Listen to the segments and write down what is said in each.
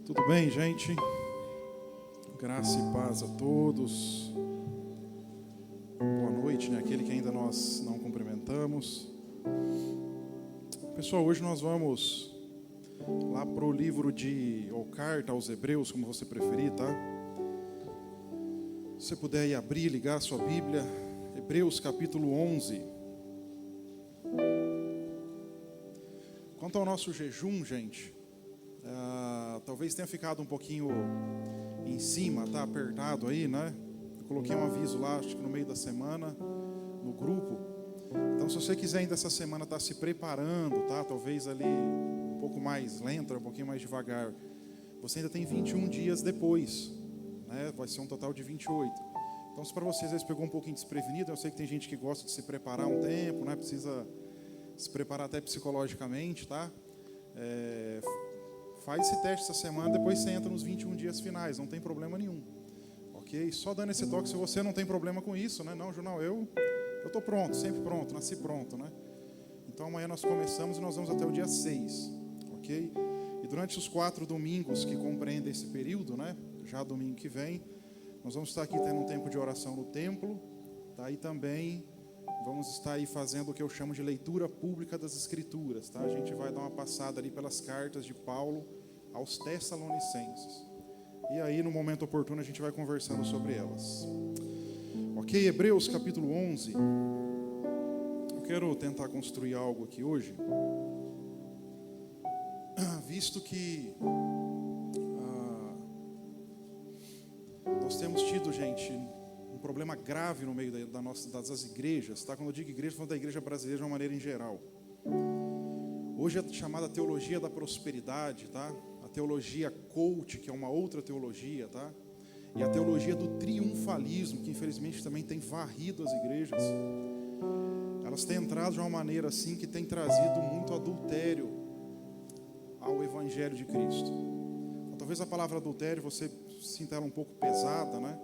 Tudo bem, gente? Graça e paz a todos. Boa noite, né? Aquele que ainda nós não cumprimentamos. Pessoal, hoje nós vamos lá para o livro ou carta aos Hebreus, como você preferir, tá? Se você puder ir abrir, ligar a sua Bíblia, Hebreus capítulo 11. Quanto ao nosso jejum, gente, talvez tenha ficado um pouquinho em cima, tá apertado aí, né? Eu coloquei um aviso lá, acho que no meio da semana, no grupo. Então, se você quiser ainda essa semana estar se preparando, tá? Talvez ali um pouco mais lenta, um pouquinho mais devagar. Você ainda tem 21 dias depois, né? Vai ser um total de 28. Então, se para vocês às vezes pegou um pouquinho desprevenido, eu sei que tem gente que gosta de se preparar um tempo, né? Precisa se preparar até psicologicamente, tá? Faz esse teste essa semana, depois você entra nos 21 dias finais, não tem problema nenhum. Ok? Só dando esse toque se você não tem problema com isso, né? Não, Junal, eu estou pronto, sempre pronto, nasci pronto, né? Então amanhã nós começamos e nós vamos até o dia 6, ok? E durante os 4 domingos que compreendem esse período, né? Já domingo que vem, nós vamos estar aqui tendo um tempo de oração no templo, tá? E também vamos estar aí fazendo o que eu chamo de leitura pública das Escrituras, tá? A gente vai dar uma passada ali pelas cartas de Paulo aos Tessalonicenses. E aí, no momento oportuno, a gente vai conversando sobre elas. Ok, Hebreus capítulo 11. Eu quero tentar construir algo aqui hoje, visto que nós temos tido, gente, um problema grave no meio das igrejas, tá? Quando eu digo igreja, eu falo da igreja brasileira de uma maneira em geral. Hoje é chamada teologia da prosperidade, tá? A teologia coach, que é uma outra teologia, tá? E a teologia do triunfalismo, que infelizmente também tem varrido as igrejas. Elas têm entrado de uma maneira assim que tem trazido muito adultério ao Evangelho de Cristo. Então, talvez a palavra adultério você sinta ela um pouco pesada, né?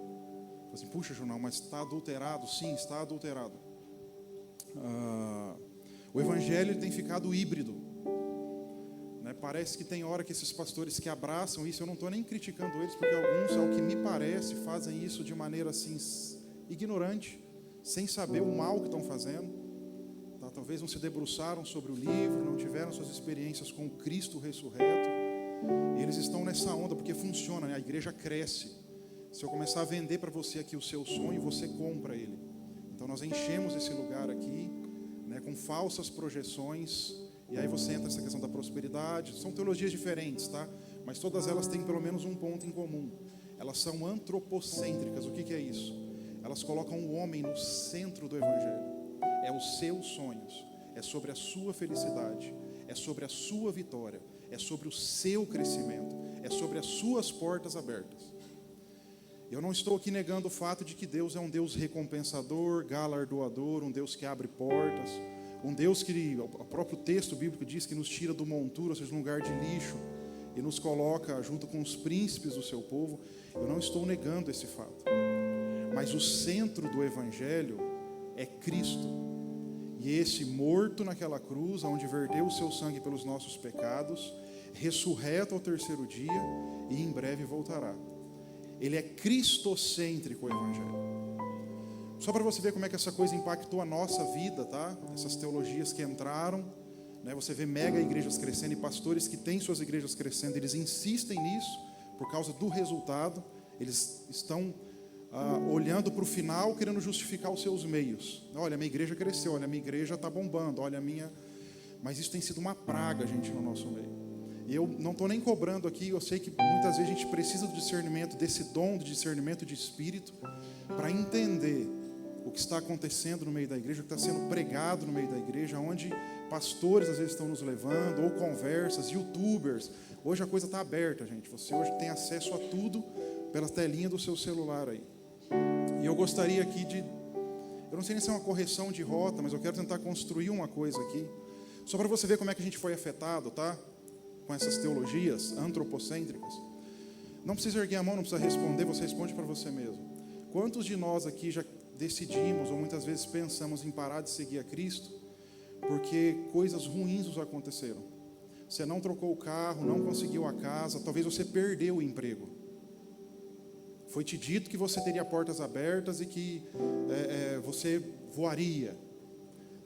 Assim, puxa, Junal, mas está adulterado? Sim, está adulterado. O Evangelho tem ficado híbrido, né? Parece que tem hora que esses pastores que abraçam isso, eu não estou nem criticando eles, porque alguns, ao que me parece, fazem isso de maneira assim, ignorante, sem saber o mal que estão fazendo, tá? Talvez não se debruçaram sobre o livro, não tiveram suas experiências com o Cristo ressurreto, e eles estão nessa onda, porque funciona, né? A igreja cresce. Se eu começar a vender para você aqui o seu sonho, você compra ele. Então nós enchemos esse lugar aqui, né, com falsas projeções. E aí você entra nessa questão da prosperidade. São teologias diferentes, tá? Mas todas elas têm pelo menos um ponto em comum. Elas são antropocêntricas. O que é isso? Elas colocam o homem no centro do Evangelho. É os seus sonhos. É sobre a sua felicidade. É sobre a sua vitória. É sobre o seu crescimento. É sobre as suas portas abertas. Eu não estou aqui negando o fato de que Deus é um Deus recompensador, galardoador, um Deus que abre portas, um Deus que, o próprio texto bíblico diz que nos tira do monturo, ou seja, de um lugar de lixo, e nos coloca junto com os príncipes do seu povo. Eu não estou negando esse fato. Mas o centro do Evangelho é Cristo. E esse morto naquela cruz, onde verteu o seu sangue pelos nossos pecados, ressurreto ao terceiro dia e em breve voltará. Ele é cristocêntrico, o Evangelho. Só para você ver como é que essa coisa impactou a nossa vida, tá? Essas teologias que entraram, né? Você vê mega igrejas crescendo e pastores que têm suas igrejas crescendo, eles insistem nisso por causa do resultado. Eles estão olhando para o final, querendo justificar os seus meios. Olha, minha igreja cresceu, olha, minha igreja está bombando, olha a minha... Mas isso tem sido uma praga, gente, no nosso meio. E eu não estou nem cobrando aqui, eu sei que muitas vezes a gente precisa do discernimento, desse dom de discernimento de espírito, para entender o que está acontecendo no meio da igreja, o que está sendo pregado no meio da igreja, onde pastores às vezes estão nos levando, ou conversas, youtubers. Hoje a coisa está aberta, gente. Você hoje tem acesso a tudo pela telinha do seu celular aí. E eu gostaria aqui eu não sei nem se é uma correção de rota, mas eu quero tentar construir uma coisa aqui, só para você ver como é que a gente foi afetado, tá? Com essas teologias antropocêntricas. Não precisa erguer a mão, não precisa responder, você responde para você mesmo. Quantos de nós aqui já decidimos, ou muitas vezes pensamos em parar de seguir a Cristo, porque coisas ruins nos aconteceram? você não trocou o carro, não conseguiu a casa, talvez você perdeu o emprego. Foi te dito que você teria portas abertas e que você voaria.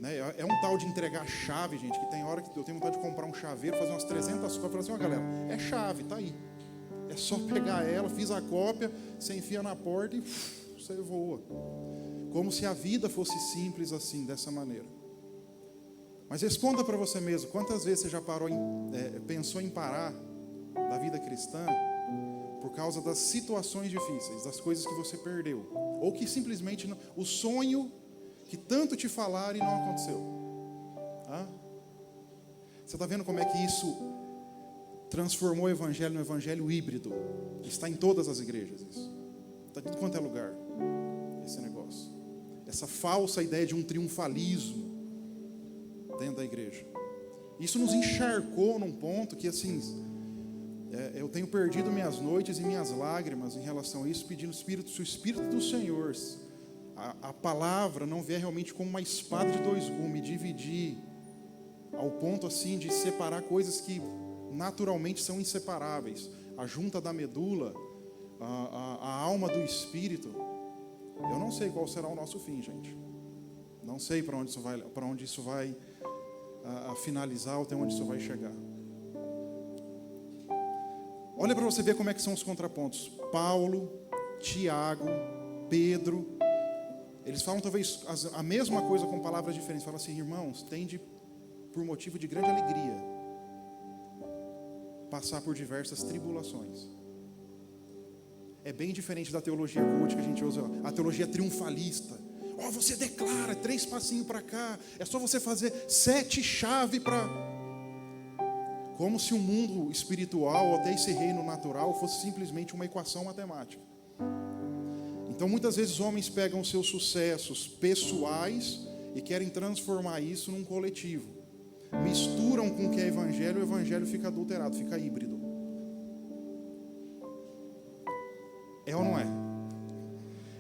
Né? É um tal de entregar chave, gente, que tem hora que eu tenho vontade de comprar um chaveiro, fazer umas 300 cópias, falar assim, ó galera, é chave, tá aí. É só pegar ela, fiz a cópia, você enfia na porta e você voa. Como se a vida fosse simples assim, dessa maneira. Mas responda para você mesmo, quantas vezes você já pensou em parar da vida cristã por causa das situações difíceis, das coisas que você perdeu, ou que simplesmente o sonho que tanto te falaram e não aconteceu? Você está vendo como é que isso transformou o evangelho no evangelho híbrido? Está em todas as igrejas isso. Está em tudo quanto é lugar esse negócio. Essa falsa ideia de um triunfalismo dentro da igreja. Isso nos encharcou num ponto que assim, eu tenho perdido minhas noites e minhas lágrimas em relação a isso, pedindo se o Espírito do Senhor, a palavra não vier realmente como uma espada de dois gumes, dividir ao ponto assim de separar coisas que naturalmente são inseparáveis, a junta da medula, a alma do espírito. Eu não sei qual será o nosso fim, gente. Não sei para onde isso vai finalizar, ou até onde isso vai chegar. Olha para você ver como é que são os contrapontos. Paulo, Tiago, Pedro, eles falam talvez a mesma coisa com palavras diferentes. Falam assim, irmãos, tende por motivo de grande alegria passar por diversas tribulações. É bem diferente da teologia cult que a gente usa, a teologia triunfalista. Você declara 3 passinhos para cá, é só você fazer 7 chaves para... Como se o mundo espiritual, ou até esse reino natural, fosse simplesmente uma equação matemática. Então muitas vezes homens pegam os seus sucessos pessoais e querem transformar isso num coletivo. Misturam com o que é evangelho, o evangelho fica adulterado, fica híbrido. É ou não é?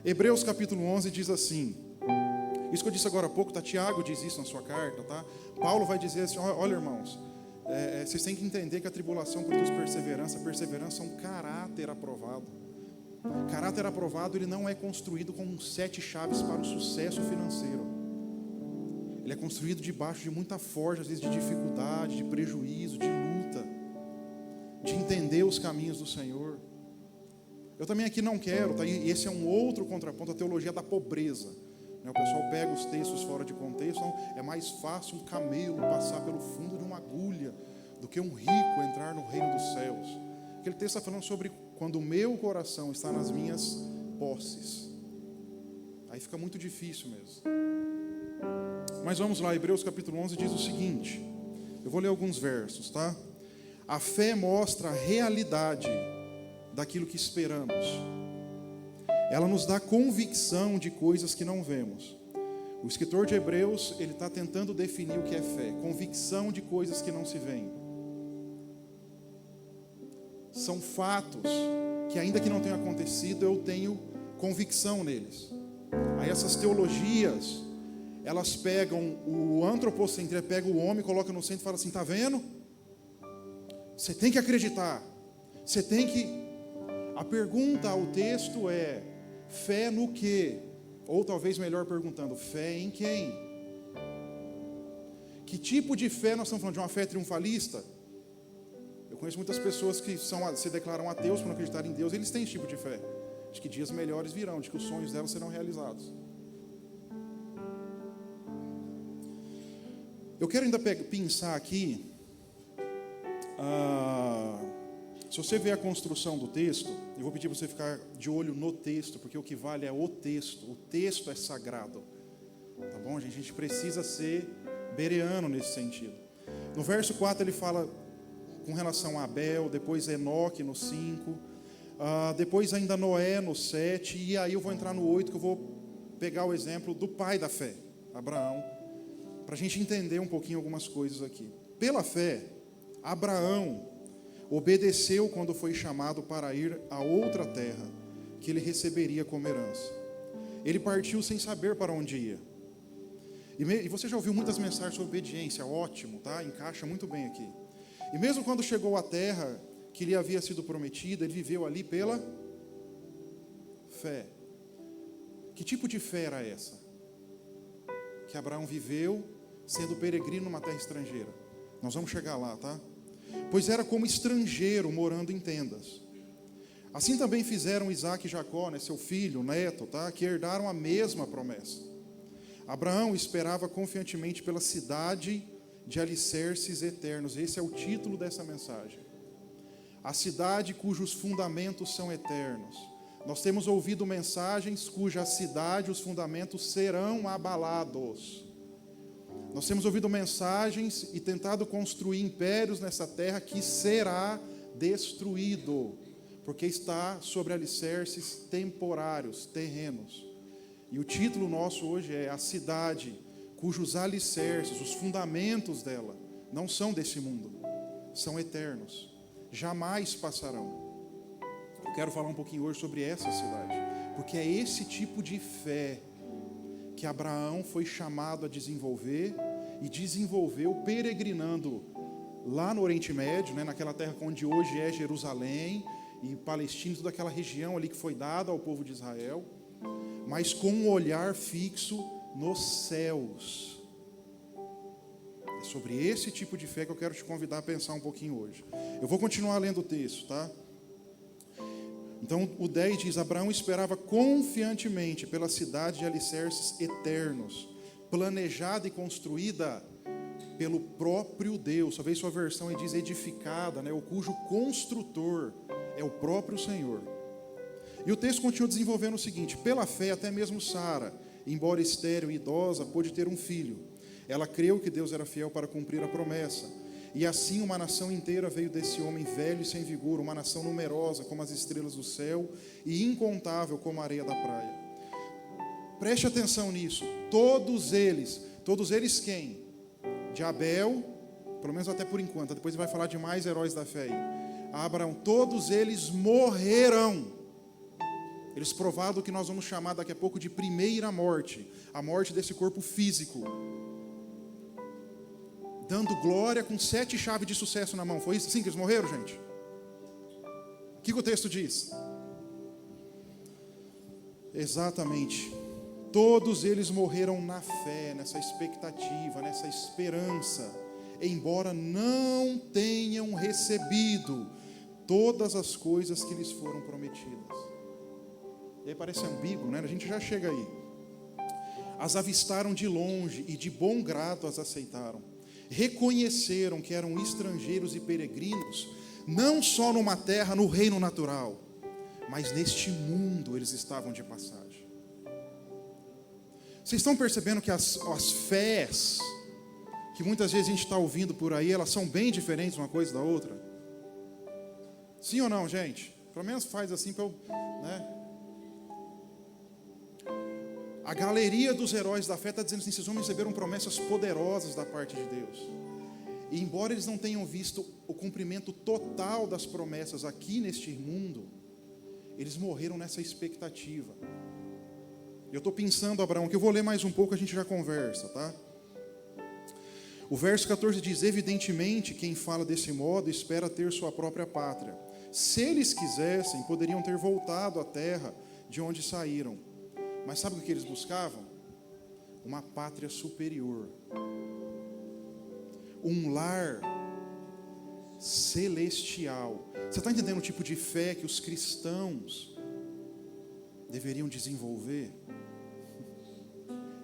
Hebreus capítulo 11 diz assim, isso que eu disse agora há pouco, tá? Tiago diz isso na sua carta, tá? Paulo vai dizer assim, olha irmãos, vocês têm que entender que a tribulação produz perseverança, a perseverança é um caráter aprovado. Caráter aprovado, ele não é construído com 7 chaves para o sucesso financeiro. Ele é construído debaixo de muita forja, às vezes de dificuldade, de prejuízo, de luta, de entender os caminhos do Senhor. Eu também aqui não quero, tá? E esse é um outro contraponto, a teologia da pobreza. O pessoal pega os textos fora de contexto, então é mais fácil um camelo passar pelo fundo de uma agulha do que um rico entrar no reino dos céus. Aquele texto está falando sobre quando o meu coração está nas minhas posses. Aí fica muito difícil mesmo. Mas vamos lá, Hebreus capítulo 11 diz o seguinte, eu vou ler alguns versos, tá? A fé mostra a realidade daquilo que esperamos. Ela nos dá convicção de coisas que não vemos. O escritor de Hebreus, ele está tentando definir o que é fé. Convicção de coisas que não se veem. São fatos que ainda que não tenham acontecido, eu tenho convicção neles. Aí essas teologias, elas pegam o antropocentrismo, pegam o homem, colocam no centro e falam assim, tá vendo? Você tem que acreditar. Você tem que... A pergunta ao texto é, fé no quê? Ou talvez melhor perguntando, fé em quem? Que tipo de fé nós estamos falando? De uma fé triunfalista? Eu conheço muitas pessoas que se declaram ateus por não acreditar em Deus, eles têm esse tipo de fé. De que dias melhores virão, de que os sonhos delas serão realizados. Eu quero ainda pensar aqui, se você ver a construção do texto, eu vou pedir para você ficar de olho no texto, porque o que vale é o texto é sagrado, tá bom, gente? A gente precisa ser bereano nesse sentido. No verso 4 ele fala com relação a Abel, depois Enoque no 5, depois ainda Noé no 7, e aí eu vou entrar no 8, que eu vou pegar o exemplo do pai da fé, Abraão, para a gente entender um pouquinho algumas coisas aqui. Pela fé, Abraão obedeceu quando foi chamado para ir a outra terra, que ele receberia como herança. Ele partiu sem saber para onde ia. E você já ouviu muitas mensagens sobre obediência, ótimo, tá? Encaixa muito bem aqui. E mesmo quando chegou à terra que lhe havia sido prometida, ele viveu ali pela fé. Que tipo de fé era essa? Que Abraão viveu sendo peregrino numa terra estrangeira. Nós vamos chegar lá, tá? Pois era como estrangeiro morando em tendas. Assim também fizeram Isaque e Jacó, né, seu filho, neto, tá? Que herdaram a mesma promessa. Abraão esperava confiantemente pela cidade de alicerces eternos. Esse é o título dessa mensagem. A cidade cujos fundamentos são eternos. Nós temos ouvido mensagens cuja cidade, os fundamentos serão abalados. Nós temos ouvido mensagens e tentado construir impérios nessa terra que será destruído, porque está sobre alicerces temporários, terrenos. E o título nosso hoje é a cidade cujos alicerces, os fundamentos dela, não são desse mundo, são eternos, jamais passarão. Eu quero falar um pouquinho hoje sobre essa cidade, porque é esse tipo de fé que Abraão foi chamado a desenvolver e desenvolveu peregrinando lá no Oriente Médio, né, naquela terra onde hoje é Jerusalém e Palestina, toda aquela região ali que foi dada ao povo de Israel, mas com um olhar fixo nos céus. É sobre esse tipo de fé que eu quero te convidar a pensar um pouquinho hoje. Eu vou continuar lendo o texto, tá? Então o 10 diz: Abraão esperava confiantemente pela cidade de alicerces eternos, planejada e construída pelo próprio Deus. Talvez sua versão aí diz edificada, né? O cujo construtor é o próprio Senhor. E o texto continua desenvolvendo o seguinte: pela fé até mesmo Sara, embora estéril e idosa, pôde ter um filho. Ela creu que Deus era fiel para cumprir a promessa. E assim uma nação inteira veio desse homem velho e sem vigor, uma nação numerosa como as estrelas do céu e incontável como a areia da praia. Preste atenção nisso. Todos eles quem? De Abel, pelo menos até por enquanto, depois ele vai falar de mais heróis da fé aí. Abraão, todos eles morreram. Eles provaram o que nós vamos chamar daqui a pouco de primeira morte, a morte desse corpo físico, dando glória com 7 chaves de sucesso na mão. Foi isso assim que eles morreram, gente? O que o texto diz? Exatamente. Todos eles morreram na fé, nessa expectativa, nessa esperança, embora não tenham recebido todas as coisas que lhes foram prometidas. E aí parece ambíguo, né? A gente já chega aí. As avistaram de longe e de bom grado as aceitaram. Reconheceram que eram estrangeiros e peregrinos, não só numa terra, no reino natural, mas neste mundo eles estavam de passagem. Vocês estão percebendo que as fés que muitas vezes a gente está ouvindo por aí, elas são bem diferentes uma coisa da outra? Sim ou não, gente? Pelo menos faz assim para eu, né? A galeria dos heróis da fé está dizendo assim: vocês vão receberam promessas poderosas da parte de Deus. E embora eles não tenham visto o cumprimento total das promessas aqui neste mundo, eles morreram nessa expectativa. Eu estou pensando, Abraão, que eu vou ler mais um pouco, a gente já conversa, tá? O verso 14 diz: evidentemente, quem fala desse modo espera ter sua própria pátria. Se eles quisessem, poderiam ter voltado à terra de onde saíram. Mas sabe o que eles buscavam? Uma pátria superior. Um lar celestial. Você está entendendo o tipo de fé que os cristãos deveriam desenvolver?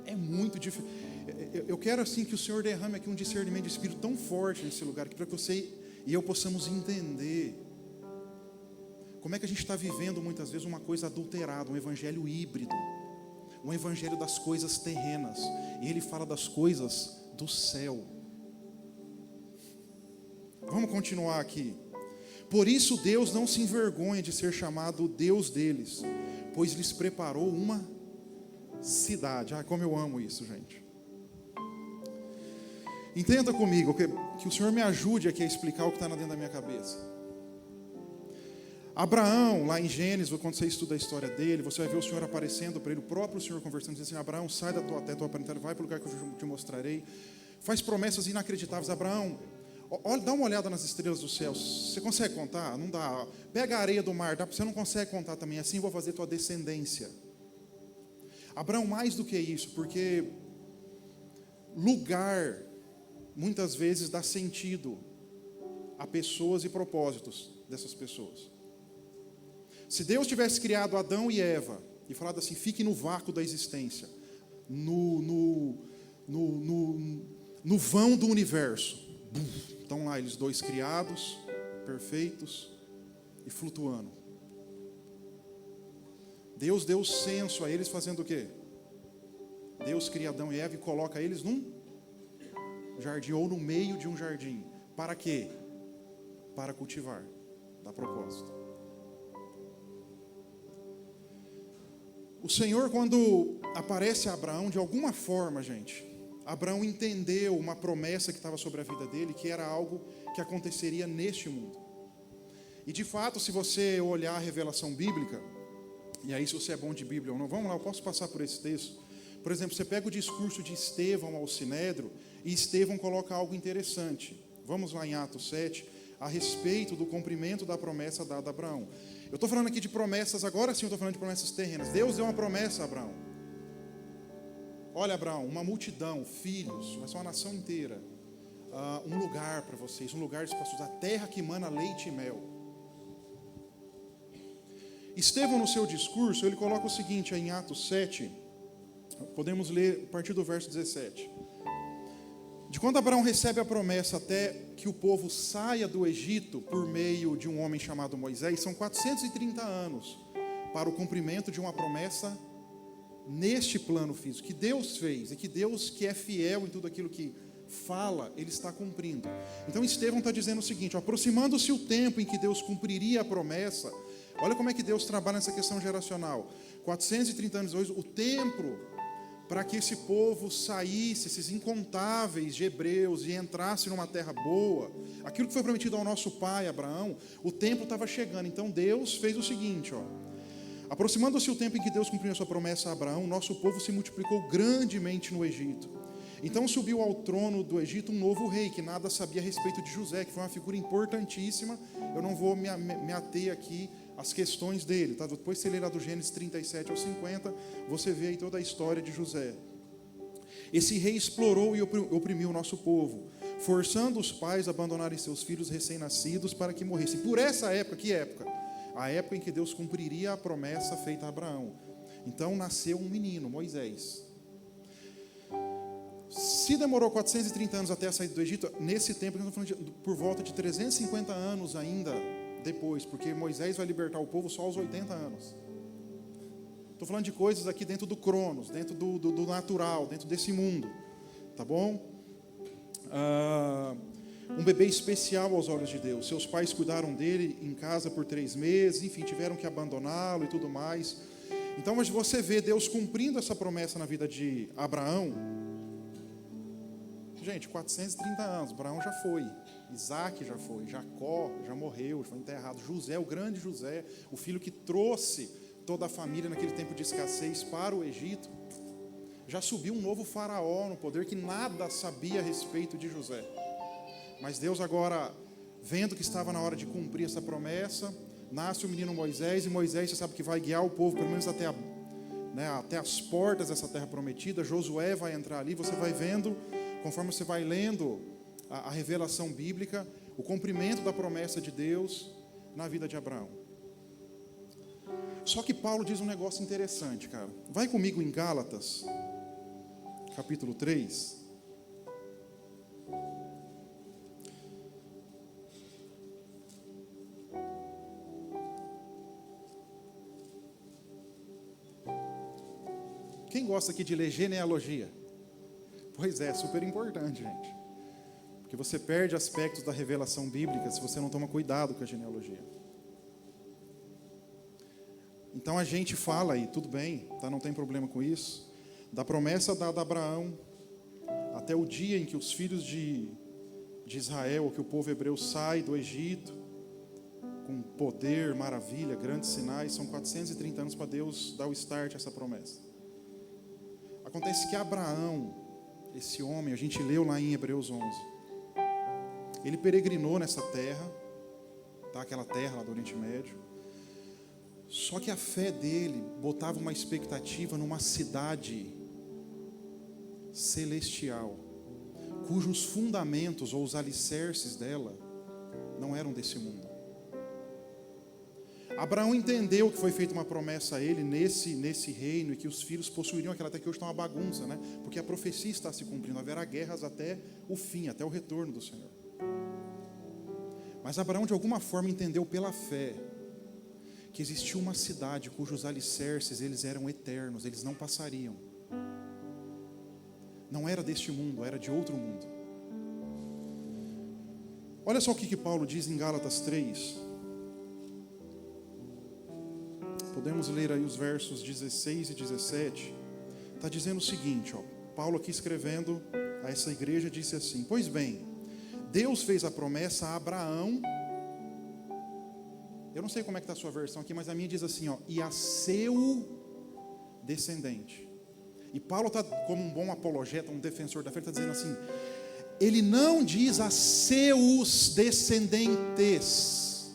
É muito difícil. Eu quero assim que o Senhor derrame aqui um discernimento de espírito tão forte nesse lugar, para que você e eu possamos entender como é que a gente está vivendo muitas vezes uma coisa adulterada, um evangelho híbrido, um evangelho das coisas terrenas, e ele fala das coisas do céu. Vamos continuar aqui. Por isso Deus não se envergonha de ser chamado o Deus deles, pois lhes preparou uma cidade. Como eu amo isso, gente. Entenda comigo, que o Senhor me ajude aqui a explicar o que está dentro da minha cabeça. Abraão, lá em Gênesis, quando você estuda a história dele, você vai ver o Senhor aparecendo para ele, o próprio Senhor conversando, dizendo assim: Abraão, sai da tua terra, tua parentela, vai para o lugar que eu te mostrarei. Faz promessas inacreditáveis. Abraão, Olha, dá uma olhada nas estrelas do céu. Você consegue contar? Não dá. Pega a areia do mar, você não consegue contar também. Assim eu vou fazer tua descendência. Abraão, mais do que isso, porque lugar muitas vezes dá sentido a pessoas e propósitos dessas pessoas. Se Deus tivesse criado Adão e Eva e falado assim, fique no vácuo da existência, no vão do universo, estão lá eles dois criados, perfeitos e flutuando. Deus deu senso a eles fazendo o quê? Deus cria Adão e Eva e coloca eles num jardim ou no meio de um jardim. Para quê? Para cultivar. Dá propósito. O Senhor, quando aparece a Abraão, de alguma forma, gente, Abraão entendeu uma promessa que estava sobre a vida dele, que era algo que aconteceria neste mundo. E de fato, se você olhar a revelação bíblica, e aí se você é bom de Bíblia ou não, vamos lá, eu posso passar por esse texto. Por exemplo, você pega o discurso de Estevão ao Sinédrio, e Estevão coloca algo interessante. Vamos lá em Atos 7, a respeito do cumprimento da promessa dada a Abraão. Eu estou falando aqui de promessas, agora sim eu estou falando de promessas terrenas. Deus deu uma promessa a Abraão. Olha, Abraão, uma multidão, filhos, vai ser uma nação inteira. Um lugar para vocês, um lugar de pastos, a terra que emana leite e mel. Estevão, no seu discurso, ele coloca o seguinte, em Atos 7, podemos ler a partir do verso 17. De quando Abraão recebe a promessa até que o povo saia do Egito por meio de um homem chamado Moisés, são 430 anos para o cumprimento de uma promessa neste plano físico, que Deus fez, e que Deus, que é fiel em tudo aquilo que fala, Ele está cumprindo. Então Estevão está dizendo o seguinte, aproximando-se o tempo em que Deus cumpriria a promessa, olha como é que Deus trabalha nessa questão geracional. 430 anos depois, o tempo para que esse povo saísse, esses incontáveis de hebreus, e entrasse numa terra boa, aquilo que foi prometido ao nosso pai Abraão, o tempo estava chegando. Então Deus fez o seguinte, aproximando-se o tempo em que Deus cumpriu a sua promessa a Abraão, nosso povo se multiplicou grandemente no Egito. Então subiu ao trono do Egito um novo rei, que nada sabia a respeito de José, que foi uma figura importantíssima. Eu não vou me ater aqui às questões dele, tá? Depois você ler lá do Gênesis 37 ao 50, você vê aí toda a história de José. Esse rei explorou e oprimiu o nosso povo, forçando os pais a abandonarem seus filhos recém-nascidos para que morressem. Por essa época, que época? A época em que Deus cumpriria a promessa feita a Abraão. Então nasceu um menino, Moisés. Se demorou 430 anos até a saída do Egito, nesse tempo, nós estamos falando por volta de 350 anos ainda depois, porque Moisés vai libertar o povo só aos 80 anos. Estou falando de coisas aqui dentro do Cronos, dentro do natural, dentro desse mundo, tá bom? Um bebê especial aos olhos de Deus. Seus pais cuidaram dele em casa por 3 meses, enfim, tiveram que abandoná-lo e tudo mais. Então, mas você vê Deus cumprindo essa promessa na vida de Abraão. Gente, 430 anos, Abraão já foi, Isaac já foi, Jacó já morreu, já foi enterrado, José, o grande José, o filho que trouxe toda a família naquele tempo de escassez para o Egito, já subiu um novo faraó no poder que nada sabia a respeito de José. Mas Deus agora, vendo que estava na hora de cumprir essa promessa, nasce o menino Moisés, e Moisés, você sabe que vai guiar o povo, pelo menos até as portas dessa terra prometida. Josué vai entrar ali, você vai vendo, conforme você vai lendo a revelação bíblica, o cumprimento da promessa de Deus na vida de Abraão. Só que Paulo diz um negócio interessante, cara. Vai comigo em Gálatas, capítulo 3. Quem gosta aqui de ler genealogia? Pois é, super importante, gente. Porque você perde aspectos da revelação bíblica se você não toma cuidado com a genealogia. Então a gente fala aí, tudo bem, tá? Não tem problema com isso, da promessa dada a Abraão, até o dia em que os filhos de Israel, que o povo hebreu sai do Egito, com poder, maravilha, grandes sinais, são 430 anos para Deus dar o start a essa promessa. Acontece que Abraão, esse homem, a gente leu lá em Hebreus 11, Ele peregrinou nessa terra, tá? Aquela terra lá do Oriente Médio. Só que a fé dele botava uma expectativa numa cidade celestial, cujos fundamentos ou os alicerces dela não eram desse mundo. Abraão entendeu que foi feita uma promessa a ele nesse reino e que os filhos possuiriam aquela terra, que hoje está uma bagunça, né? Porque a profecia está se cumprindo, haverá guerras até o fim, até o retorno do Senhor. Mas Abraão de alguma forma entendeu pela fé que existia uma cidade cujos alicerces eles eram eternos, eles não passariam. Não era deste mundo, era de outro mundo. Olha só o que Paulo diz em Gálatas 3. Podemos ler aí os versos 16 e 17. Está dizendo o seguinte, ó, Paulo aqui escrevendo a essa igreja disse assim: pois bem, Deus fez a promessa a Abraão. Eu não sei como é que está a sua versão aqui, mas a minha diz assim, ó, e a seu descendente. E Paulo está como um bom apologeta, um defensor da fé, está dizendo assim, ele não diz a seus descendentes,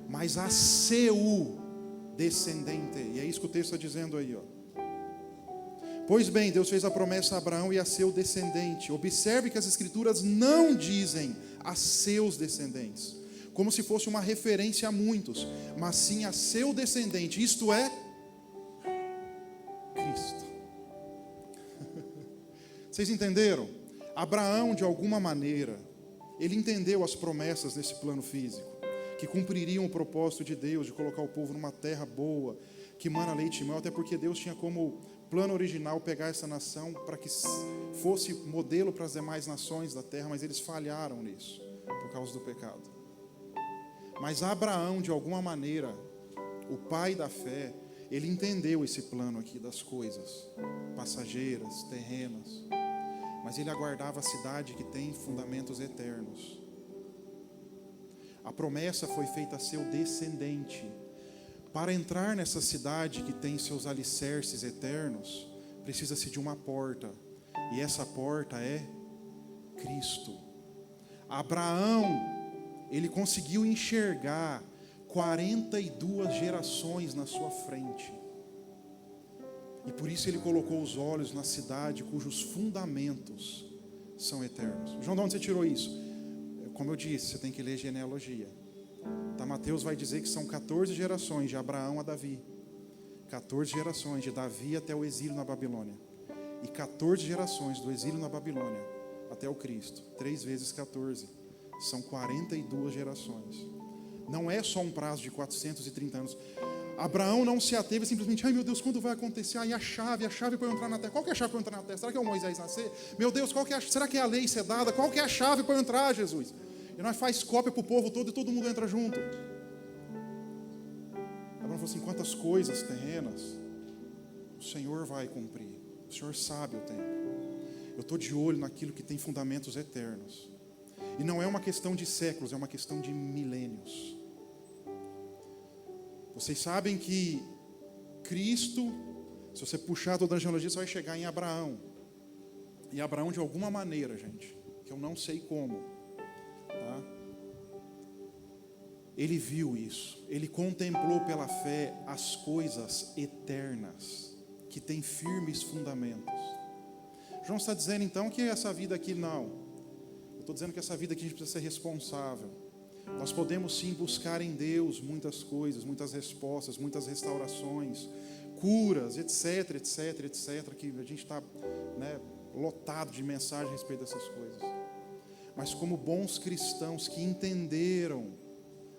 mas a seu descendente. E é isso que o texto está dizendo aí, ó. Pois bem, Deus fez a promessa a Abraão e a seu descendente. Observe que as escrituras não dizem a seus descendentes, como se fosse uma referência a muitos, mas sim a seu descendente, isto é, Cristo. Vocês entenderam? Abraão, de alguma maneira, ele entendeu as promessas nesse plano físico, que cumpririam o propósito de Deus, de colocar o povo numa terra boa, que mana leite e mel, até porque Deus tinha como plano original pegar essa nação para que fosse modelo para as demais nações da terra, mas eles falharam nisso, por causa do pecado. Mas Abraão, de alguma maneira, o pai da fé, ele entendeu esse plano aqui das coisas passageiras, terrenas, mas ele aguardava a cidade que tem fundamentos eternos. A promessa foi feita a seu descendente. Para entrar nessa cidade que tem seus alicerces eternos, precisa-se de uma porta, e essa porta é Cristo. Abraão, ele conseguiu enxergar 42 gerações na sua frente. E por isso ele colocou os olhos na cidade cujos fundamentos são eternos. João, de onde você tirou isso? Como eu disse, você tem que ler genealogia. Tá, Mateus vai dizer que são 14 gerações de Abraão a Davi. 14 gerações de Davi até o exílio na Babilônia. E 14 gerações do exílio na Babilônia até o Cristo. 3 vezes 14. São 42 gerações. Não é só um prazo de 430 anos. Abraão não se ateve simplesmente, ai meu Deus, quando vai acontecer? Aí a chave para eu entrar na terra. Qual que é a chave para eu entrar na terra? Será que é o Moisés nascer? Meu Deus, será que é a lei ser dada? Qual que é a chave para eu entrar, Jesus? E nós faz cópia para o povo todo e todo mundo entra junto. Abraão falou assim, quantas coisas terrenas o Senhor vai cumprir. O Senhor sabe o tempo. Eu estou de olho naquilo que tem fundamentos eternos. E não é uma questão de séculos, é uma questão de milênios. Vocês sabem que Cristo, se você puxar toda a genealogia, você vai chegar em Abraão. E Abraão, de alguma maneira, gente, que eu não sei como, tá? Ele viu isso. Ele contemplou pela fé as coisas eternas, que têm firmes fundamentos. João está dizendo, então, que essa vida aqui não. Eu estou dizendo que essa vida aqui a gente precisa ser responsável. Nós podemos sim buscar em Deus muitas coisas, muitas respostas, muitas restaurações, curas, etc, etc, etc, que a gente está, né, lotado de mensagens a respeito dessas coisas. Mas como bons cristãos que entenderam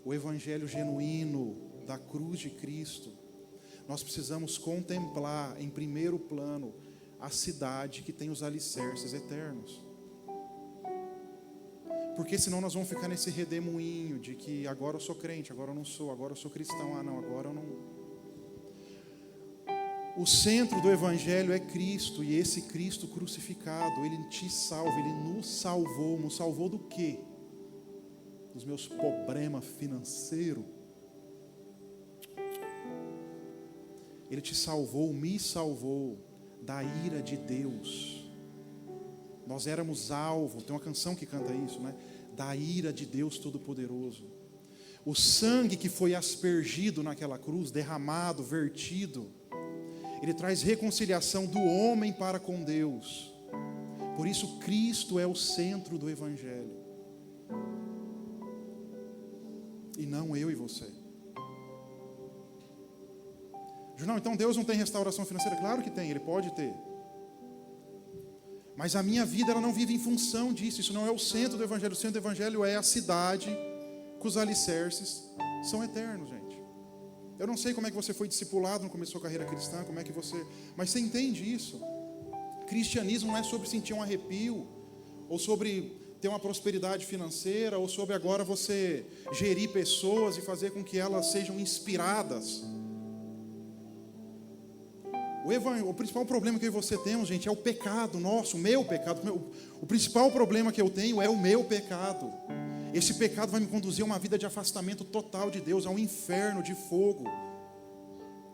o evangelho genuíno da cruz de Cristo, nós precisamos contemplar em primeiro plano a cidade que tem os alicerces eternos. Porque senão nós vamos ficar nesse redemoinho de que agora eu sou crente, agora eu não sou, agora eu sou cristão, não, agora eu não. O centro do evangelho é Cristo, e esse Cristo crucificado, Ele te salva, Ele nos salvou do quê? Dos meus problemas financeiros. Ele te salvou, me salvou da ira de Deus. Nós éramos alvo, tem uma canção que canta isso, né? Da ira de Deus Todo-Poderoso. O sangue que foi aspergido naquela cruz, derramado, vertido, ele traz reconciliação do homem para com Deus. Por isso Cristo é o centro do Evangelho. E não eu e você. Não, então Deus não tem restauração financeira? Claro que tem, Ele pode ter. Mas a minha vida ela não vive em função disso. Isso não é o centro do Evangelho. O centro do Evangelho é a cidade cujos alicerces são eternos, gente. Eu não sei como é que você foi discipulado no começo da sua carreira cristã, como é que você... Mas você entende isso? Cristianismo não é sobre sentir um arrepio, ou sobre ter uma prosperidade financeira, ou sobre agora você gerir pessoas e fazer com que elas sejam inspiradas. O principal problema que eu e você temos, gente, é o pecado nosso, o meu pecado. O principal problema que eu tenho é o meu pecado. Esse pecado vai me conduzir a uma vida de afastamento total de Deus, a um inferno de fogo,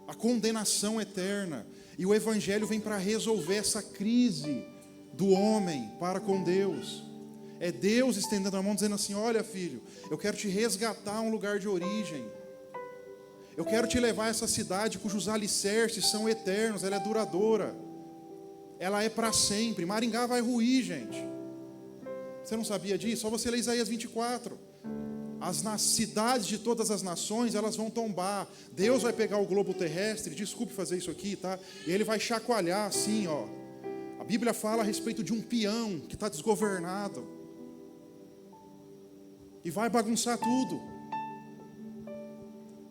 a condenação eterna. E o Evangelho vem para resolver essa crise do homem para com Deus. É Deus estendendo a mão dizendo assim: olha, filho, eu quero te resgatar a um lugar de origem. Eu quero te levar a essa cidade cujos alicerces são eternos, ela é duradoura. Ela é para sempre. Maringá vai ruir, gente. Você não sabia disso? Só você lê Isaías 24. As cidades de todas as nações, elas vão tombar. Deus vai pegar o globo terrestre, desculpe fazer isso aqui, tá? E Ele vai chacoalhar assim, ó. A Bíblia fala a respeito de um peão que está desgovernado. E vai bagunçar tudo.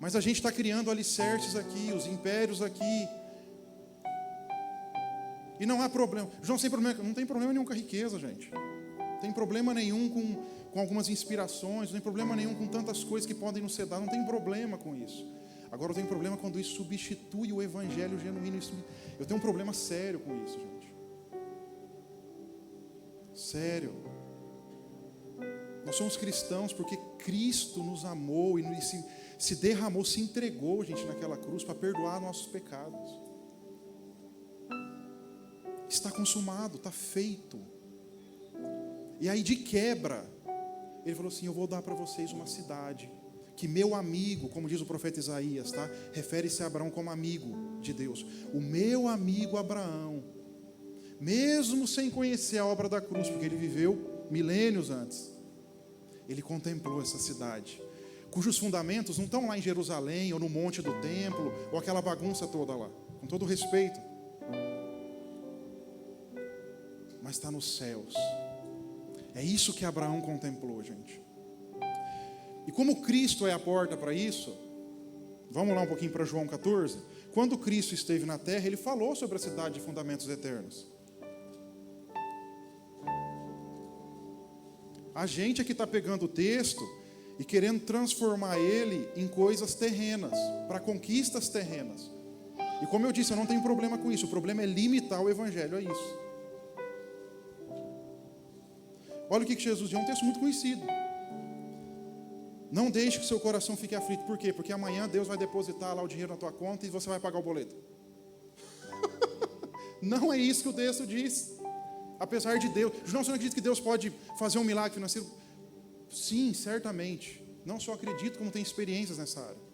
Mas a gente está criando alicerces aqui, os impérios aqui. E não há problema. João, não tem problema nenhum com a riqueza, gente. Não tem problema nenhum com algumas inspirações. Não tem problema nenhum com tantas coisas que podem nos ser dadas. Não tem problema com isso. Agora eu tenho problema quando isso substitui o evangelho genuíno. Eu tenho um problema sério com isso, gente. Sério. Nós somos cristãos porque Cristo nos amou e se derramou, se entregou, gente, naquela cruz para perdoar nossos pecados. Está consumado, está feito. E aí de quebra, Ele falou assim: eu vou dar para vocês uma cidade que meu amigo, como diz o profeta Isaías, tá? Refere-se a Abraão como amigo de Deus. O meu amigo Abraão, mesmo sem conhecer a obra da cruz, porque ele viveu milênios antes, ele contemplou essa cidade, cujos fundamentos não estão lá em Jerusalém, ou no monte do templo, ou aquela bagunça toda lá, com todo respeito, mas está nos céus. É isso que Abraão contemplou, gente. E como Cristo é a porta para isso, vamos lá um pouquinho para João 14. Quando Cristo esteve na terra, Ele falou sobre a cidade de fundamentos eternos. A gente é que está pegando o texto e querendo transformar ele em coisas terrenas, para conquistas terrenas. E como eu disse, eu não tenho problema com isso. O problema é limitar o evangelho a isso. Olha o que Jesus diz, é um texto muito conhecido. Não deixe que seu coração fique aflito. Por quê? Porque amanhã Deus vai depositar lá o dinheiro na tua conta e você vai pagar o boleto. Não é isso que o texto diz. Apesar de Deus... Não, você não acredita que Deus pode fazer um milagre financeiro? Sim, certamente. Não só acredito, como tenho experiências nessa área.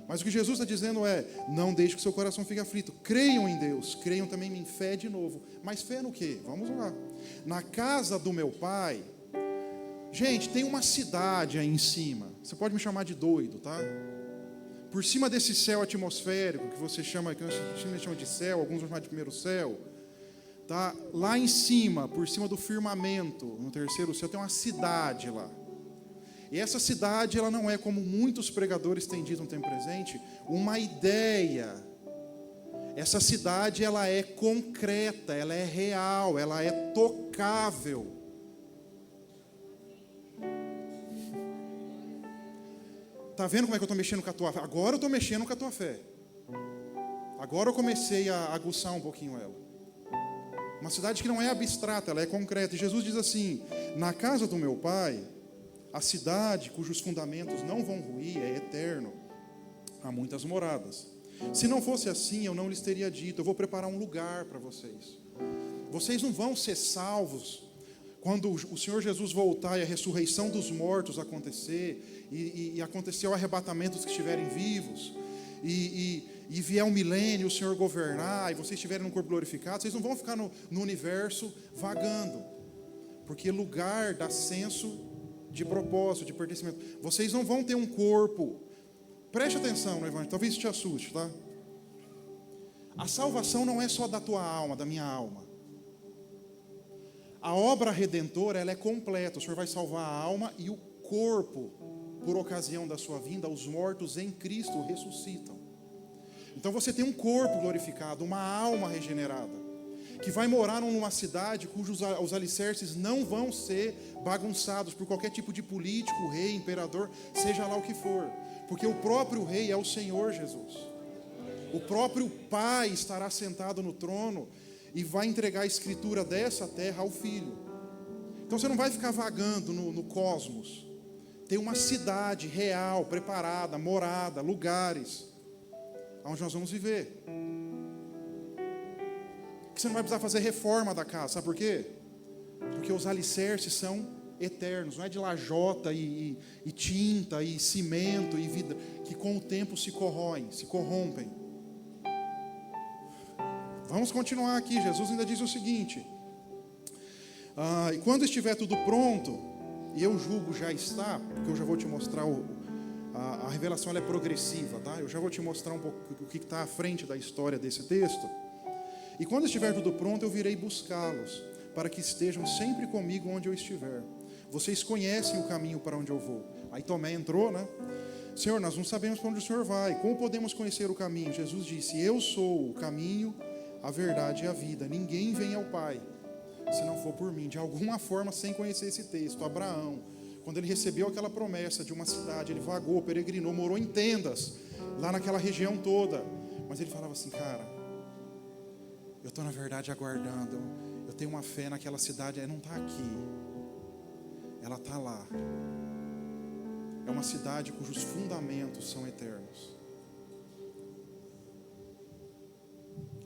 Mas o que Jesus está dizendo é: não deixe que seu coração fique aflito. Creiam em Deus, creiam também em fé de novo. Mas fé no quê? Vamos lá. Na casa do meu pai... Gente, tem uma cidade aí em cima. Você pode me chamar de doido, tá? Por cima desse céu atmosférico, que você chama, que a gente chama de céu, alguns vão chamar de primeiro céu, tá? Lá em cima, por cima do firmamento, no terceiro céu, tem uma cidade lá. E essa cidade, ela não é, como muitos pregadores têm dito no tempo presente, uma ideia. Essa cidade, ela é concreta, ela é real, ela é tocável. Está vendo como é que eu estou mexendo com a tua fé? Agora eu estou mexendo com a tua fé. Agora eu comecei a aguçar um pouquinho ela. Uma cidade que não é abstrata, ela é concreta. E Jesus diz assim: na casa do meu pai, a cidade cujos fundamentos não vão ruir, é eterno. Há muitas moradas. Se não fosse assim, eu não lhes teria dito: eu vou preparar um lugar para vocês. Vocês não vão ser salvos quando o Senhor Jesus voltar e a ressurreição dos mortos acontecer, e acontecer o arrebatamento dos que estiverem vivos, e vier um milênio, o Senhor governar, e vocês estiverem no corpo glorificado. Vocês não vão ficar no universo vagando, porque lugar dá senso de propósito, de pertencimento. Vocês não vão ter um corpo. Preste atenção no Evangelho, talvez isso te assuste, tá? A salvação não é só da tua alma, da minha alma. A obra redentora, ela é completa. O Senhor vai salvar a alma e o corpo, por ocasião da sua vinda. Os mortos em Cristo ressuscitam. Então você tem um corpo glorificado, uma alma regenerada, que vai morar numa cidade cujos os alicerces não vão ser bagunçados por qualquer tipo de político, rei, imperador, seja lá o que for. Porque o próprio rei é o Senhor Jesus. O próprio Pai estará sentado no trono e vai entregar a escritura dessa terra ao Filho. Então você não vai ficar vagando no cosmos. Tem uma cidade real, preparada, morada, lugares onde nós vamos viver. Que você não vai precisar fazer reforma da casa. Sabe por quê? Porque os alicerces são eternos. Não é de lajota e tinta e cimento e vidro, que com o tempo se corroem, se corrompem. Vamos continuar aqui. Jesus ainda diz o seguinte: e quando estiver tudo pronto, e eu julgo já está, porque eu já vou te mostrar a revelação, ela é progressiva, tá? Eu já vou te mostrar um pouco o que está à frente da história desse texto. E quando estiver tudo pronto, eu virei buscá-los, para que estejam sempre comigo onde eu estiver. Vocês conhecem o caminho para onde eu vou. Aí Tomé entrou, né? Senhor, nós não sabemos para onde o Senhor vai. Como podemos conhecer o caminho? Jesus disse: eu sou o caminho, a verdade e a vida. Ninguém vem ao Pai se não for por mim. De alguma forma, sem conhecer esse texto, Abraão, quando ele recebeu aquela promessa de uma cidade, ele vagou, peregrinou, morou em tendas, lá naquela região toda. Mas ele falava assim: cara, eu estou na verdade aguardando, eu tenho uma fé naquela cidade, ela não está aqui, ela está lá. É uma cidade cujos fundamentos são eternos.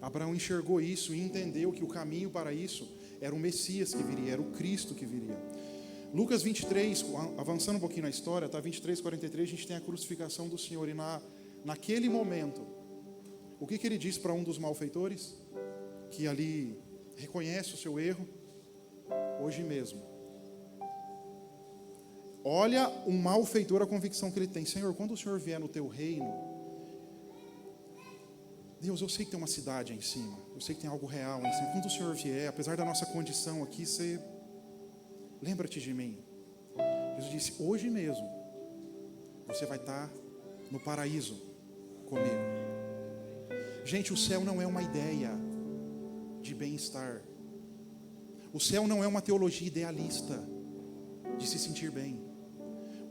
Abraão enxergou isso e entendeu que o caminho para isso era o Messias que viria, era o Cristo que viria. Lucas 23, avançando um pouquinho na história, tá? 23, 43, a gente tem a crucificação do Senhor. E naquele momento, o que ele diz para um dos malfeitores? Que ali reconhece o seu erro. Hoje mesmo, olha o malfeitor, a convicção que ele tem: Senhor, quando o Senhor vier no teu reino, Deus, eu sei que tem uma cidade aí em cima, eu sei que tem algo real aí em cima. Quando o Senhor vier, apesar da nossa condição aqui, você lembra-te de mim. Jesus disse: hoje mesmo você vai estar no paraíso comigo. Gente, o céu não é uma ideia de bem-estar. O céu não é uma teologia idealista de se sentir bem.